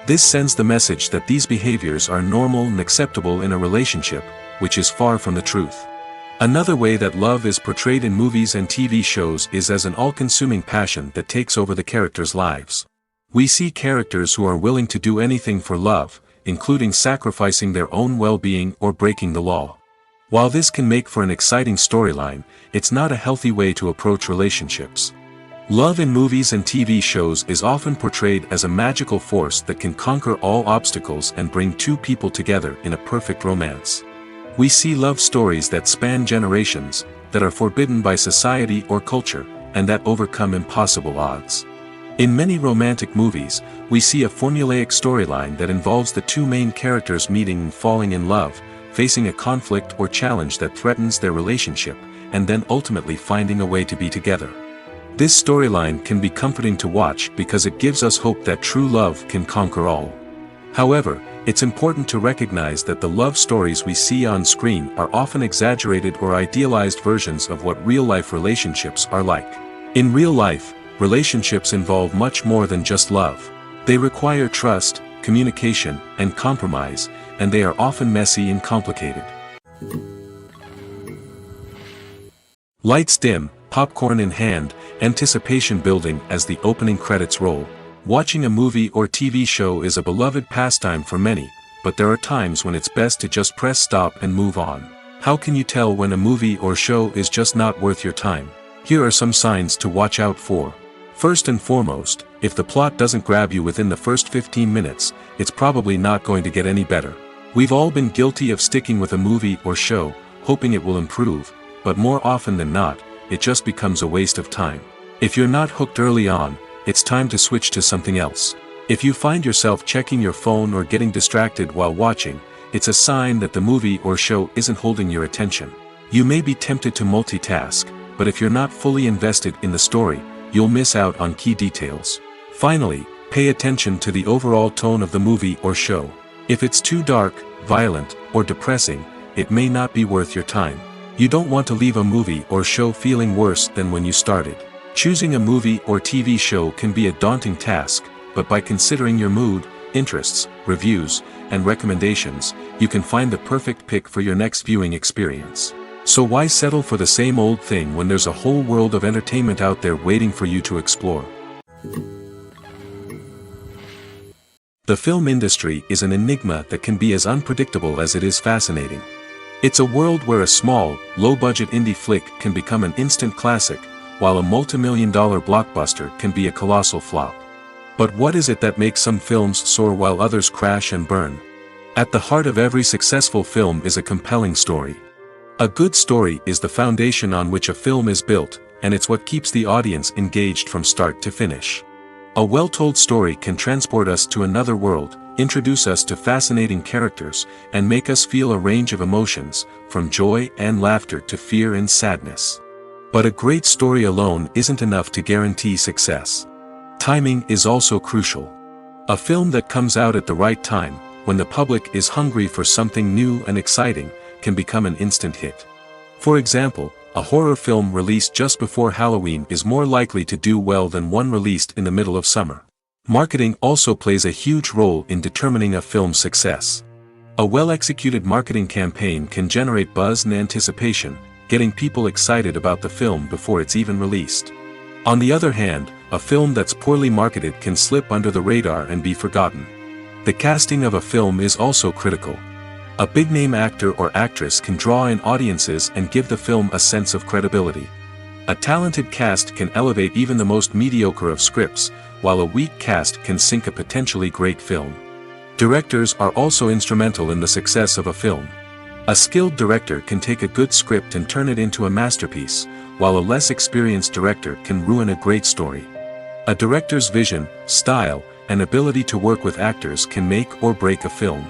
This sends the message that these behaviors are normal and acceptable in a relationship, which is far from the truth. Another way that love is portrayed in movies and TV shows is as an all-consuming passion that takes over the characters' lives. We see characters who are willing to do anything for love, including sacrificing their own well-being or breaking the law. While this can make for an exciting storyline, it's not a healthy way to approach relationships. Love in movies and TV shows is often portrayed as a magical force that can conquer all obstacles and bring two people together in a perfect romance. We see love stories that span generations, that are forbidden by society or culture, and that overcome impossible odds. In many romantic movies, we see a formulaic storyline that involves the two main characters meeting and falling in love, facing a conflict or challenge that threatens their relationship, and then ultimately finding a way to be together. This storyline can be comforting to watch because it gives us hope that true love can conquer all. However, it's important to recognize that the love stories we see on screen are often exaggerated or idealized versions of what real-life relationships are like. In real life, relationships involve much more than just love. They require trust, communication, and compromise, and they are often messy and complicated. Lights dim, popcorn in hand, anticipation building as the opening credits roll. Watching a movie or TV show is a beloved pastime for many, but there are times when it's best to just press stop and move on. How can you tell when a movie or show is just not worth your time? Here are some signs to watch out for. First and foremost, if the plot doesn't grab you within the first 15 minutes, it's probably not going to get any better. We've all been guilty of sticking with a movie or show, hoping it will improve, but more often than not, it just becomes a waste of time. If you're not hooked early on, it's time to switch to something else. If you find yourself checking your phone or getting distracted while watching, it's a sign that the movie or show isn't holding your attention. You may be tempted to multitask, but if you're not fully invested in the story, you'll miss out on key details. Finally, pay attention to the overall tone of the movie or show. If it's too dark, violent, or depressing, it may not be worth your time. You don't want to leave a movie or show feeling worse than when you started. Choosing a movie or TV show can be a daunting task, but by considering your mood, interests, reviews, and recommendations, you can find the perfect pick for your next viewing experience. So why settle for the same old thing when there's a whole world of entertainment out there waiting for you to explore? The film industry is an enigma that can be as unpredictable as it is fascinating. It's a world where a small, low-budget indie flick can become an instant classic, while a multi-million-dollar blockbuster can be a colossal flop. But what is it that makes some films soar while others crash and burn? At the heart of every successful film is a compelling story. A good story is the foundation on which a film is built, and it's what keeps the audience engaged from start to finish. A well-told story can transport us to another world, introduce us to fascinating characters, and make us feel a range of emotions, from joy and laughter to fear and sadness. But a great story alone isn't enough to guarantee success. Timing is also crucial. A film that comes out at the right time, when the public is hungry for something new and exciting, can become an instant hit. For example, a horror film released just before Halloween is more likely to do well than one released in the middle of summer. Marketing also plays a huge role in determining a film's success. A well-executed marketing campaign can generate buzz and anticipation, getting people excited about the film before it's even released. On the other hand, a film that's poorly marketed can slip under the radar and be forgotten. The casting of a film is also critical. A big-name actor or actress can draw in audiences and give the film a sense of credibility. A talented cast can elevate even the most mediocre of scripts, while a weak cast can sink a potentially great film. Directors are also instrumental in the success of a film. A skilled director can take a good script and turn it into a masterpiece, while a less experienced director can ruin a great story. A director's vision, style, and ability to work with actors can make or break a film.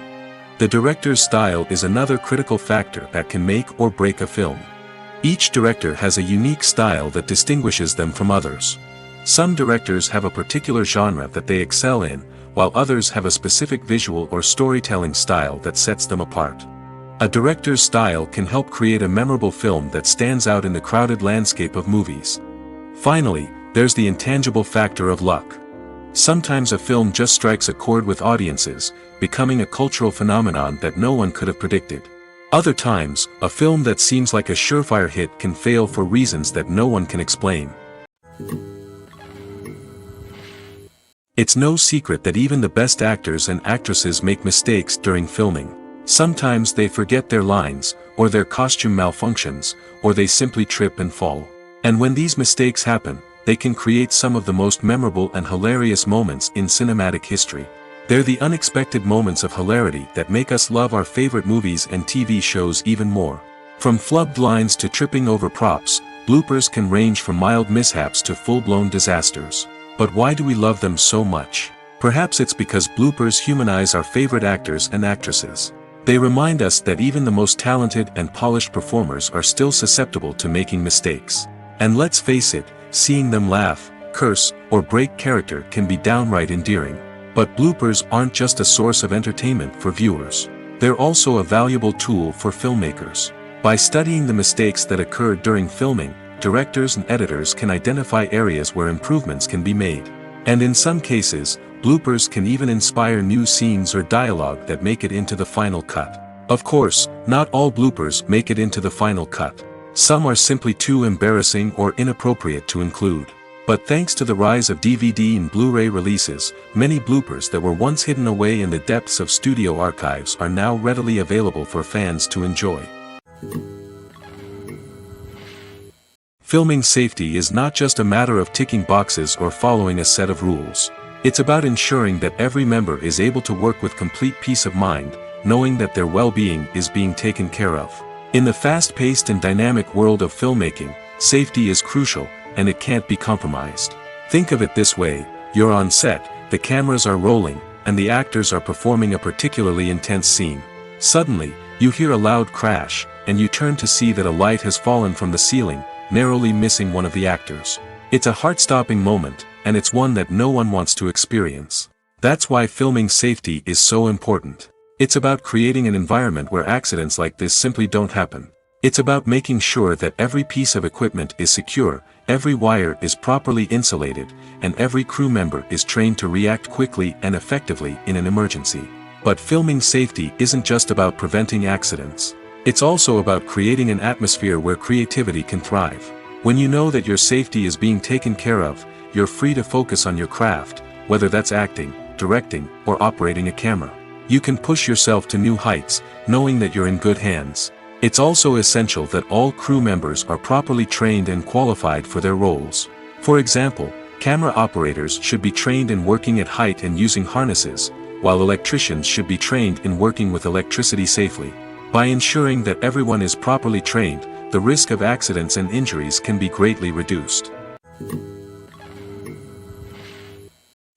The director's style is another critical factor that can make or break a film. Each director has a unique style that distinguishes them from others. Some directors have a particular genre that they excel in, while others have a specific visual or storytelling style that sets them apart. A director's style can help create a memorable film that stands out in the crowded landscape of movies. Finally, there's the intangible factor of luck. Sometimes a film just strikes a chord with audiences, becoming a cultural phenomenon that no one could have predicted. Other times, a film that seems like a surefire hit can fail for reasons that no one can explain. It's no secret that even the best actors and actresses make mistakes during filming. Sometimes they forget their lines, or their costume malfunctions, or they simply trip and fall. And when these mistakes happen, they can create some of the most memorable and hilarious moments in cinematic history. They're the unexpected moments of hilarity that make us love our favorite movies and TV shows even more. From flubbed lines to tripping over props, bloopers can range from mild mishaps to full-blown disasters. But why do we love them so much? Perhaps it's because bloopers humanize our favorite actors and actresses. They remind us that even the most talented and polished performers are still susceptible to making mistakes. And let's face it, seeing them laugh, curse, or break character can be downright endearing. But bloopers aren't just a source of entertainment for viewers. They're also a valuable tool for filmmakers. By studying the mistakes that occur during filming, directors and editors can identify areas where improvements can be made. And in some cases, bloopers can even inspire new scenes or dialogue that make it into the final cut. Of course, not all bloopers make it into the final cut. Some are simply too embarrassing or inappropriate to include. But thanks to the rise of DVD and Blu-ray releases, many bloopers that were once hidden away in the depths of studio archives are now readily available for fans to enjoy. Filming safety is not just a matter of ticking boxes or following a set of rules. It's about ensuring that every member is able to work with complete peace of mind, knowing that their well-being is being taken care of. In the fast-paced and dynamic world of filmmaking, safety is crucial, and it can't be compromised. Think of it this way: you're on set, the cameras are rolling, and the actors are performing a particularly intense scene. Suddenly, you hear a loud crash, and you turn to see that a light has fallen from the ceiling, narrowly missing one of the actors. It's a heart-stopping moment, and it's one that no one wants to experience. That's why filming safety is so important. It's about creating an environment where accidents like this simply don't happen. It's about making sure that every piece of equipment is secure, every wire is properly insulated, and every crew member is trained to react quickly and effectively in an emergency. But filming safety isn't just about preventing accidents. It's also about creating an atmosphere where creativity can thrive. When you know that your safety is being taken care of, you're free to focus on your craft, whether that's acting, directing, or operating a camera. You can push yourself to new heights, knowing that you're in good hands. It's also essential that all crew members are properly trained and qualified for their roles. For example, camera operators should be trained in working at height and using harnesses, while electricians should be trained in working with electricity safely. By ensuring that everyone is properly trained, the risk of accidents and injuries can be greatly reduced.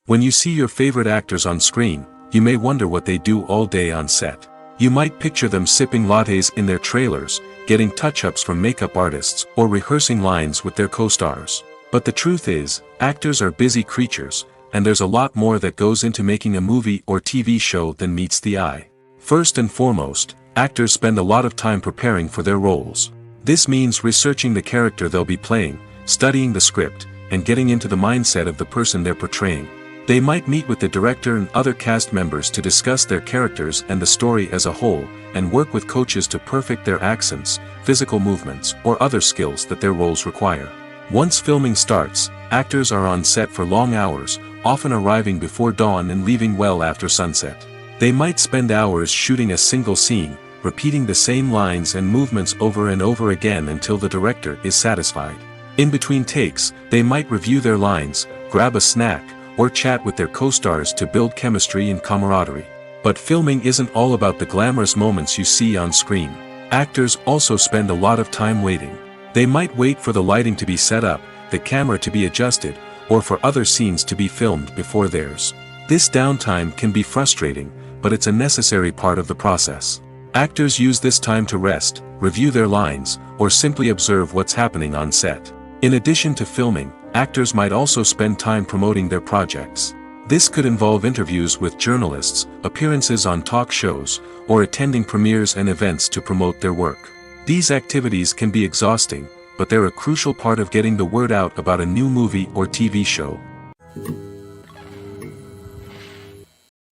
When you see your favorite actors on screen, you may wonder what they do all day on set. You might picture them sipping lattes in their trailers, getting touch-ups from makeup artists, or rehearsing lines with their co-stars. But the truth is, actors are busy creatures, and there's a lot more that goes into making a movie or TV show than meets the eye. First and foremost, actors spend a lot of time preparing for their roles. This means researching the character they'll be playing, studying the script, and getting into the mindset of the person they're portraying. They might meet with the director and other cast members to discuss their characters and the story as a whole, and work with coaches to perfect their accents, physical movements, or other skills that their roles require. Once filming starts, actors are on set for long hours, often arriving before dawn and leaving well after sunset. They might spend hours shooting a single scene, repeating the same lines and movements over and over again until the director is satisfied. In between takes, they might review their lines, grab a snack, or chat with their co-stars to build chemistry and camaraderie. But filming isn't all about the glamorous moments you see on screen. Actors also spend a lot of time waiting. They might wait for the lighting to be set up, the camera to be adjusted, or for other scenes to be filmed before theirs. This downtime can be frustrating, but it's a necessary part of the process. Actors use this time to rest, review their lines, or simply observe what's happening on set. In addition to filming, actors might also spend time promoting their projects. This could involve interviews with journalists, appearances on talk shows, or attending premieres and events to promote their work. These activities can be exhausting, but they're a crucial part of getting the word out about a new movie or TV show.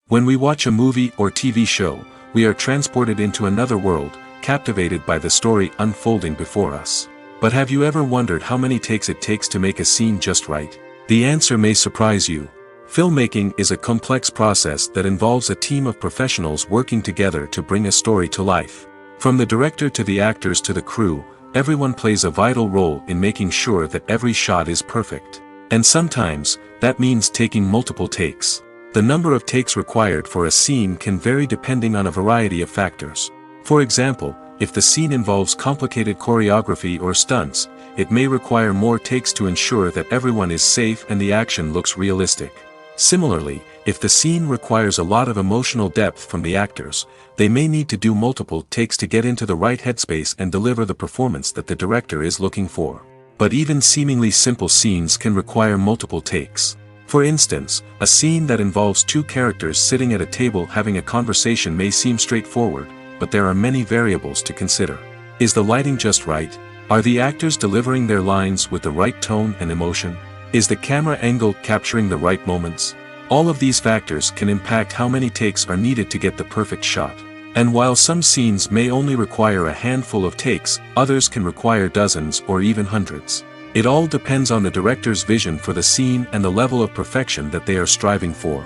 When we watch a movie or TV show, we are transported into another world, captivated by the story unfolding before us. But have you ever wondered how many takes it takes to make a scene just right? The answer may surprise you. Filmmaking is a complex process that involves a team of professionals working together to bring a story to life. From the director to the actors to the crew, everyone plays a vital role in making sure that every shot is perfect. And sometimes, that means taking multiple takes. The number of takes required for a scene can vary depending on a variety of factors. For example, if the scene involves complicated choreography or stunts, it may require more takes to ensure that everyone is safe and the action looks realistic. Similarly, if the scene requires a lot of emotional depth from the actors, they may need to do multiple takes to get into the right headspace and deliver the performance that the director is looking for. But even seemingly simple scenes can require multiple takes. For instance, a scene that involves two characters sitting at a table having a conversation may seem straightforward, but there are many variables to consider. Is the lighting just right? Are the actors delivering their lines with the right tone and emotion? Is the camera angle capturing the right moments? All of these factors can impact how many takes are needed to get the perfect shot. And while some scenes may only require a handful of takes, others can require dozens or even hundreds. It all depends on the director's vision for the scene and the level of perfection that they are striving for.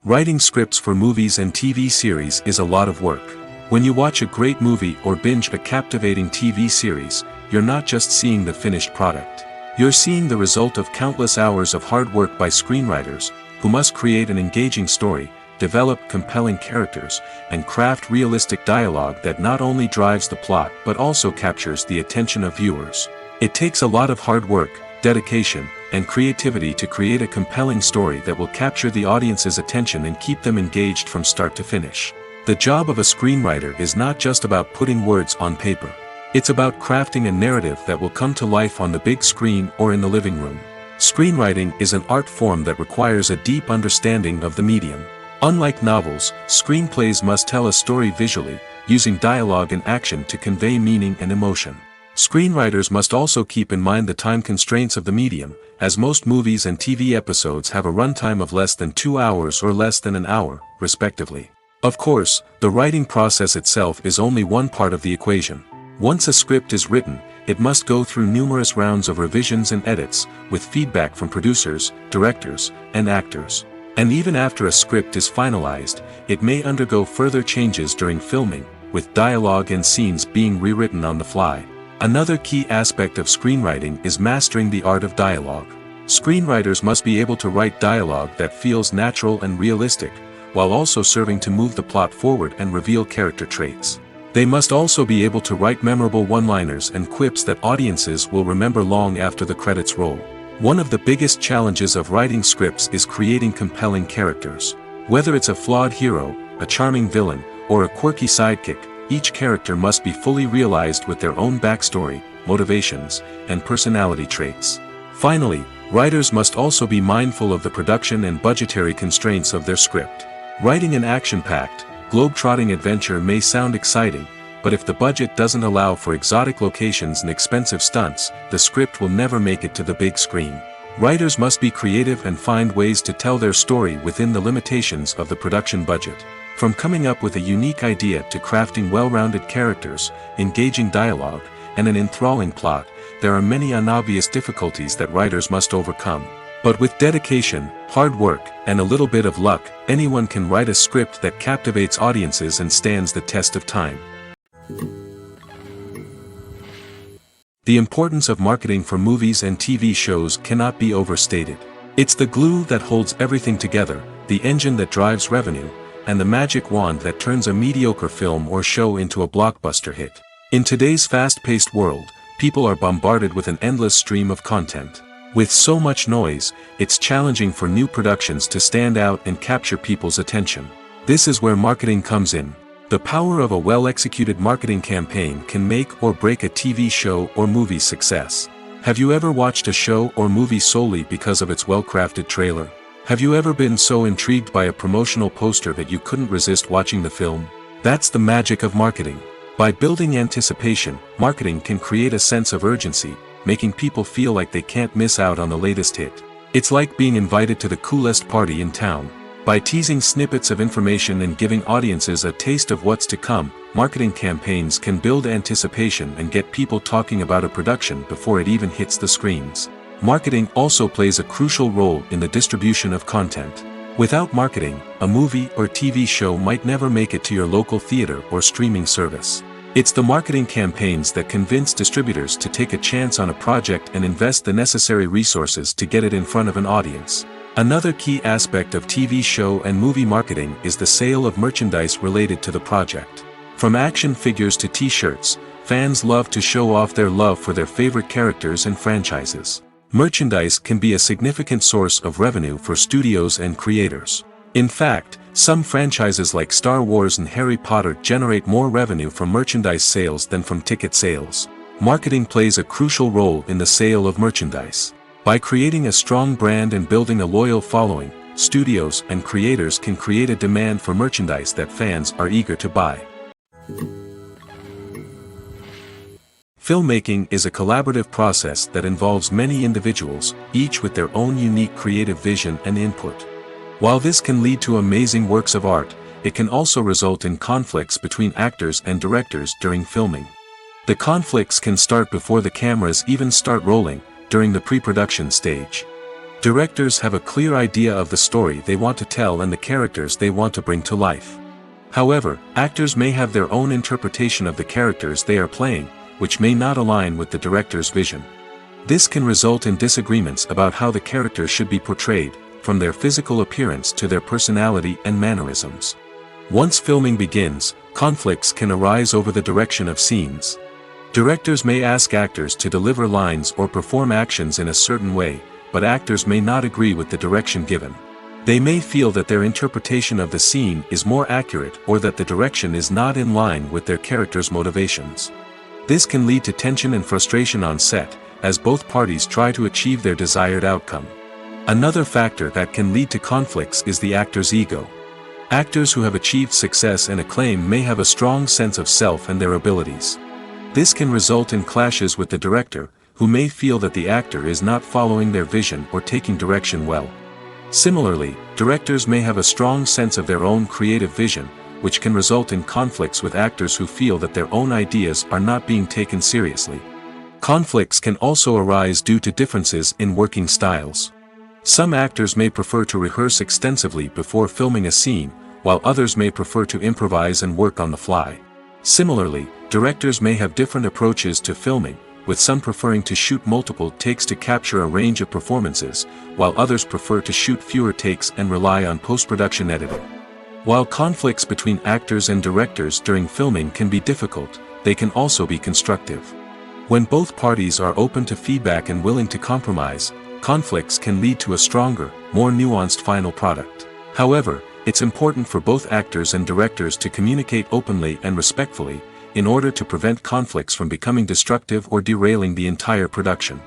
Writing scripts for movies and TV series is a lot of work. When you watch a great movie or binge a captivating TV series, you're not just seeing the finished product. You're seeing the result of countless hours of hard work by screenwriters, who must create an engaging story, develop compelling characters, and craft realistic dialogue that not only drives the plot but also captures the attention of viewers. It takes a lot of hard work, dedication, and creativity to create a compelling story that will capture the audience's attention and keep them engaged from start to finish. The job of a screenwriter is not just about putting words on paper. It's about crafting a narrative that will come to life on the big screen or in the living room. Screenwriting is an art form that requires a deep understanding of the medium. Unlike novels, screenplays must tell a story visually, using dialogue and action to convey meaning and emotion. Screenwriters must also keep in mind the time constraints of the medium, as most movies and TV episodes have a runtime of less than 2 hours or less than an hour, respectively. Of course, the writing process itself is only one part of the equation. Once a script is written, it must go through numerous rounds of revisions and edits, with feedback from producers, directors, and actors. And even after a script is finalized, it may undergo further changes during filming, with dialogue and scenes being rewritten on the fly. Another key aspect of screenwriting is mastering the art of dialogue. Screenwriters must be able to write dialogue that feels natural and realistic, while also serving to move the plot forward and reveal character traits. They must also be able to write memorable one-liners and quips that audiences will remember long after the credits roll. One of the biggest challenges of writing scripts is creating compelling characters. Whether it's a flawed hero, a charming villain, or a quirky sidekick, each character must be fully realized with their own backstory, motivations, and personality traits. Finally, writers must also be mindful of the production and budgetary constraints of their script. Writing an action-packed, globe-trotting adventure may sound exciting, but if the budget doesn't allow for exotic locations and expensive stunts, the script will never make it to the big screen. Writers must be creative and find ways to tell their story within the limitations of the production budget. From coming up with a unique idea to crafting well-rounded characters, engaging dialogue, and an enthralling plot, there are many unobvious difficulties that writers must overcome. But with dedication, hard work, and a little bit of luck, anyone can write a script that captivates audiences and stands the test of time. The importance of marketing for movies and TV shows cannot be overstated. It's the glue that holds everything together, the engine that drives revenue, and the magic wand that turns a mediocre film or show into a blockbuster hit. In today's fast-paced world, people are bombarded with an endless stream of content. With so much noise, it's challenging for new productions to stand out and capture people's attention. This is where marketing comes in. The power of a well-executed marketing campaign can make or break a TV show or movie's success. Have you ever watched a show or movie solely because of its well-crafted trailer? Have you ever been so intrigued by a promotional poster that you couldn't resist watching the film? That's the magic of marketing. By building anticipation, marketing can create a sense of urgency, making people feel like they can't miss out on the latest hit. It's like being invited to the coolest party in town. By teasing snippets of information and giving audiences a taste of what's to come, marketing campaigns can build anticipation and get people talking about a production before it even hits the screens. Marketing also plays a crucial role in the distribution of content. Without marketing, a movie or TV show might never make it to your local theater or streaming service. It's the marketing campaigns that convince distributors to take a chance on a project and invest the necessary resources to get it in front of an audience. Another key aspect of TV show and movie marketing is the sale of merchandise related to the project. From action figures to t-shirts, fans love to show off their love for their favorite characters and franchises. Merchandise can be a significant source of revenue for studios and creators. In fact, some franchises like Star Wars and Harry Potter generate more revenue from merchandise sales than from ticket sales. Marketing plays a crucial role in the sale of merchandise. By creating a strong brand and building a loyal following, studios and creators can create a demand for merchandise that fans are eager to buy. Filmmaking is a collaborative process that involves many individuals, each with their own unique creative vision and input. While this can lead to amazing works of art, it can also result in conflicts between actors and directors during filming. The conflicts can start before the cameras even start rolling, during the pre-production stage. Directors have a clear idea of the story they want to tell and the characters they want to bring to life. However, actors may have their own interpretation of the characters they are playing, which may not align with the director's vision. This can result in disagreements about how the characters should be portrayed, from their physical appearance to their personality and mannerisms. Once filming begins, conflicts can arise over the direction of scenes. Directors may ask actors to deliver lines or perform actions in a certain way, but actors may not agree with the direction given. They may feel that their interpretation of the scene is more accurate or that the direction is not in line with their character's motivations. This can lead to tension and frustration on set, as both parties try to achieve their desired outcome. Another factor that can lead to conflicts is the actor's ego. Actors who have achieved success and acclaim may have a strong sense of self and their abilities. This can result in clashes with the director, who may feel that the actor is not following their vision or taking direction well. Similarly, directors may have a strong sense of their own creative vision, which can result in conflicts with actors who feel that their own ideas are not being taken seriously. Conflicts can also arise due to differences in working styles. Some actors may prefer to rehearse extensively before filming a scene, while others may prefer to improvise and work on the fly. Similarly, directors may have different approaches to filming, with some preferring to shoot multiple takes to capture a range of performances, while others prefer to shoot fewer takes and rely on post-production editing. While conflicts between actors and directors during filming can be difficult, they can also be constructive. When both parties are open to feedback and willing to compromise, conflicts can lead to a stronger, more nuanced final product. However, it's important for both actors and directors to communicate openly and respectfully, in order to prevent conflicts from becoming destructive or derailing the entire production.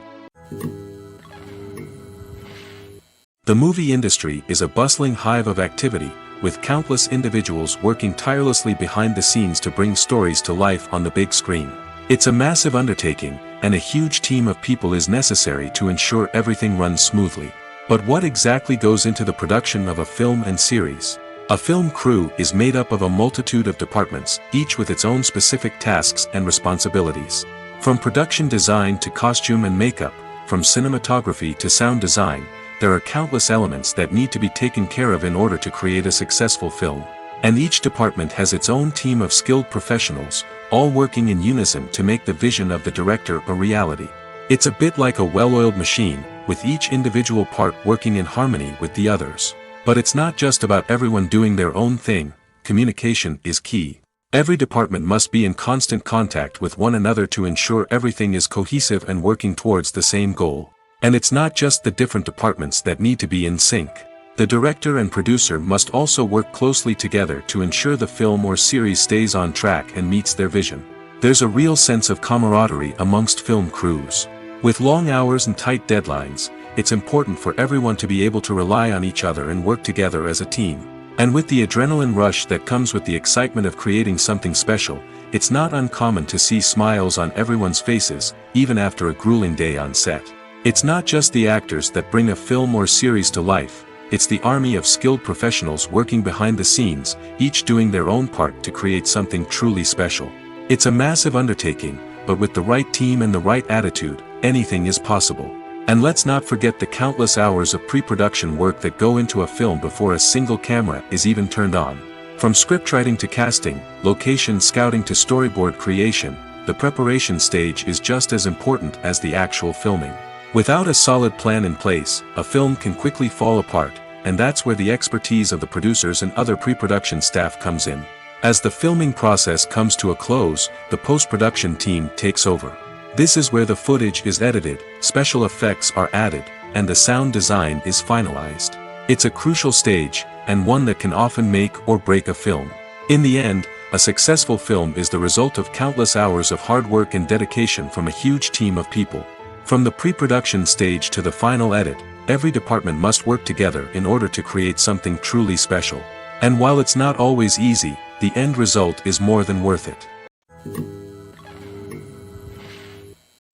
The movie industry is a bustling hive of activity, with countless individuals working tirelessly behind the scenes to bring stories to life on the big screen. It's a massive undertaking, and a huge team of people is necessary to ensure everything runs smoothly. But what exactly goes into the production of a film and series? A film crew is made up of a multitude of departments, each with its own specific tasks and responsibilities. From production design to costume and makeup, from cinematography to sound design, there are countless elements that need to be taken care of in order to create a successful film. And each department has its own team of skilled professionals, all working in unison to make the vision of the director a reality. It's a bit like a well-oiled machine, with each individual part working in harmony with the others. But it's not just about everyone doing their own thing. Communication is key. Every department must be in constant contact with one another to ensure everything is cohesive and working towards the same goal. And it's not just the different departments that need to be in sync. The director and producer must also work closely together to ensure the film or series stays on track and meets their vision. There's a real sense of camaraderie amongst film crews. With long hours and tight deadlines, it's important for everyone to be able to rely on each other and work together as a team. And with the adrenaline rush that comes with the excitement of creating something special, it's not uncommon to see smiles on everyone's faces, even after a grueling day on set. It's not just the actors that bring a film or series to life. it's the army of skilled professionals working behind the scenes, each doing their own part to create something truly special. It's a massive undertaking, but with the right team and the right attitude, anything is possible. And let's not forget the countless hours of pre-production work that go into a film before a single camera is even turned on. From scriptwriting to casting, location scouting to storyboard creation, the preparation stage is just as important as the actual filming. Without a solid plan in place, a film can quickly fall apart, and that's where the expertise of the producers and other pre-production staff comes in. As the filming process comes to a close, the post-production team takes over. This is where the footage is edited, special effects are added, and the sound design is finalized. It's a crucial stage, and one that can often make or break a film. In the end, a successful film is the result of countless hours of hard work and dedication from a huge team of people. From the pre-production stage to the final edit, every department must work together in order to create something truly special. And while it's not always easy, the end result is more than worth it.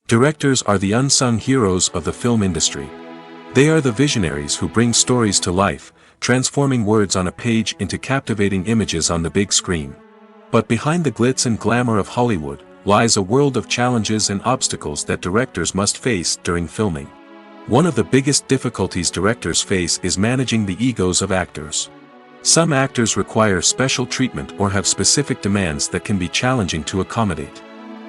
Directors are the unsung heroes of the film industry. They are the visionaries who bring stories to life, transforming words on a page into captivating images on the big screen. But behind the glitz and glamour of Hollywood, lies a world of challenges and obstacles that directors must face during filming. One of the biggest difficulties directors face is managing the egos of actors. Some actors require special treatment or have specific demands that can be challenging to accommodate.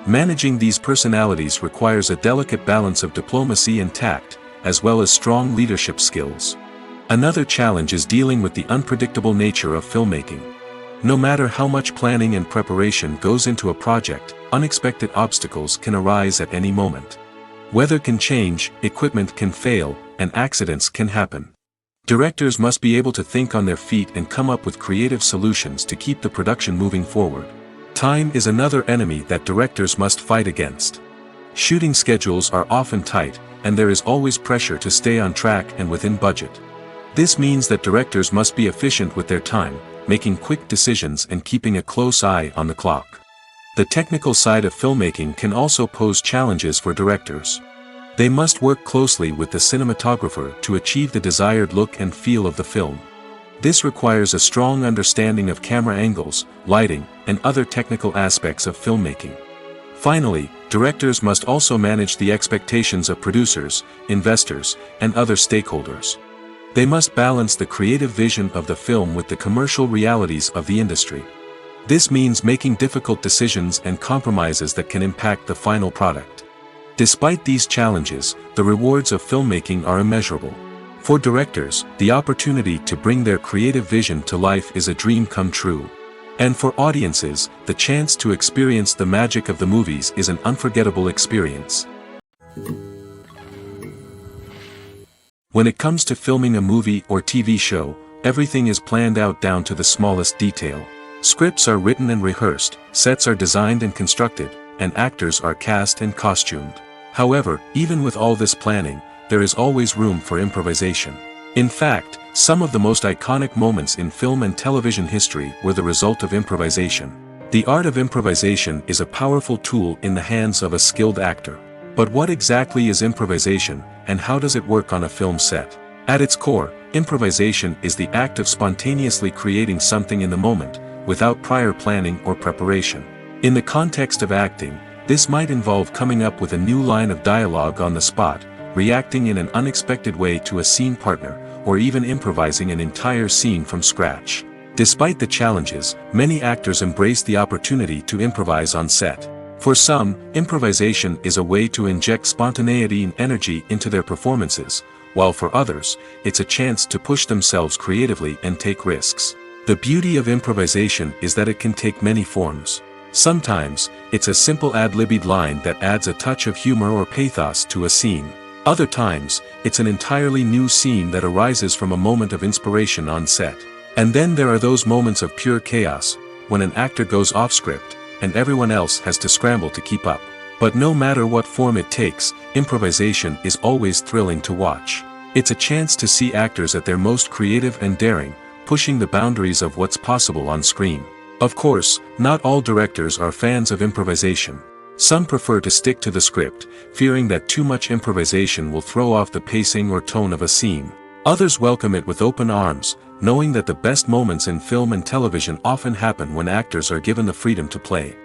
Managing these personalities requires a delicate balance of diplomacy and tact, as well as strong leadership skills. Another challenge is dealing with the unpredictable nature of filmmaking. No matter how much planning and preparation goes into a project, unexpected obstacles can arise at any moment. Weather can change, equipment can fail, and accidents can happen. Directors must be able to think on their feet and come up with creative solutions to keep the production moving forward. Time is another enemy that directors must fight against. Shooting schedules are often tight, and there is always pressure to stay on track and within budget. This means that directors must be efficient with their time, making quick decisions and keeping a close eye on the clock. The technical side of filmmaking can also pose challenges for directors. They must work closely with the cinematographer to achieve the desired look and feel of the film. This requires a strong understanding of camera angles, lighting, and other technical aspects of filmmaking. Finally, directors must also manage the expectations of producers, investors, and other stakeholders. They must balance the creative vision of the film with the commercial realities of the industry. This means making difficult decisions and compromises that can impact the final product. Despite these challenges, the rewards of filmmaking are immeasurable. For directors, the opportunity to bring their creative vision to life is a dream come true. And for audiences, the chance to experience the magic of the movies is an unforgettable experience. When it comes to filming a movie or TV show, everything is planned out down to the smallest detail. Scripts are written and rehearsed, sets are designed and constructed, and actors are cast and costumed. However, even with all this planning, there is always room for improvisation. In fact, some of the most iconic moments in film and television history were the result of improvisation. The art of improvisation is a powerful tool in the hands of a skilled actor. But what exactly is improvisation, and how does it work on a film set? At its core, improvisation is the act of spontaneously creating something in the moment, without prior planning or preparation. In the context of acting, this might involve coming up with a new line of dialogue on the spot, reacting in an unexpected way to a scene partner, or even improvising an entire scene from scratch. Despite the challenges, many actors embrace the opportunity to improvise on set. For some, improvisation is a way to inject spontaneity and energy into their performances, while for others, it's a chance to push themselves creatively and take risks. The beauty of improvisation is that it can take many forms. Sometimes, it's a simple ad-libbed line that adds a touch of humor or pathos to a scene. Other times, it's an entirely new scene that arises from a moment of inspiration on set. And then there are those moments of pure chaos, when an actor goes off script, and everyone else has to scramble to keep up. But no matter what form it takes, improvisation is always thrilling to watch. It's a chance to see actors at their most creative and daring, pushing the boundaries of what's possible on screen. Of course, not all directors are fans of improvisation. Some prefer to stick to the script, fearing that too much improvisation will throw off the pacing or tone of a scene. Others welcome it with open arms, knowing that the best moments in film and television often happen when actors are given the freedom to play.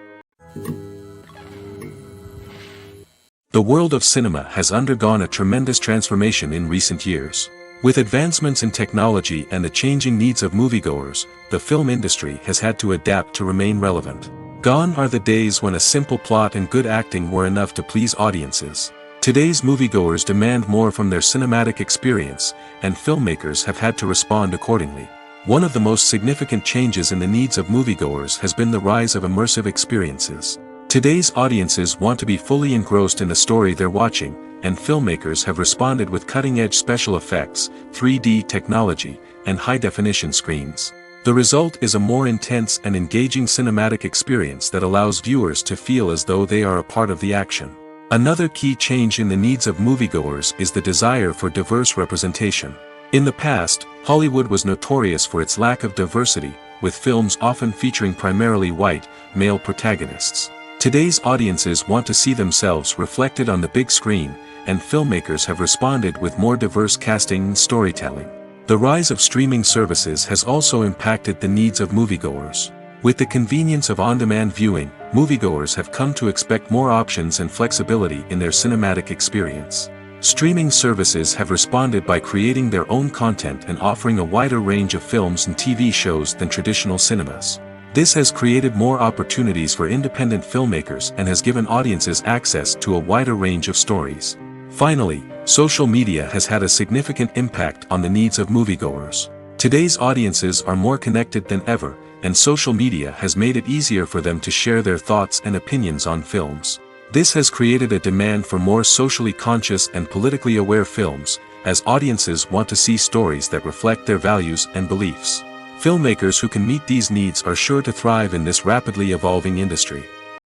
The world of cinema has undergone a tremendous transformation in recent years. With advancements in technology and the changing needs of moviegoers, the film industry has had to adapt to remain relevant. Gone are the days when a simple plot and good acting were enough to please audiences. Today's moviegoers demand more from their cinematic experience, and filmmakers have had to respond accordingly. One of the most significant changes in the needs of moviegoers has been the rise of immersive experiences. Today's audiences want to be fully engrossed in the story they're watching, and filmmakers have responded with cutting-edge special effects, 3D technology, and high-definition screens. The result is a more intense and engaging cinematic experience that allows viewers to feel as though they are a part of the action. Another key change in the needs of moviegoers is the desire for diverse representation. In the past, Hollywood was notorious for its lack of diversity, with films often featuring primarily white, male protagonists. Today's audiences want to see themselves reflected on the big screen, and filmmakers have responded with more diverse casting and storytelling. The rise of streaming services has also impacted the needs of moviegoers. With the convenience of on-demand viewing, moviegoers have come to expect more options and flexibility in their cinematic experience. Streaming services have responded by creating their own content and offering a wider range of films and TV shows than traditional cinemas. This has created more opportunities for independent filmmakers and has given audiences access to a wider range of stories. Finally, social media has had a significant impact on the needs of moviegoers. Today's audiences are more connected than ever, and social media has made it easier for them to share their thoughts and opinions on films. This has created a demand for more socially conscious and politically aware films, as audiences want to see stories that reflect their values and beliefs. Filmmakers who can meet these needs are sure to thrive in this rapidly evolving industry.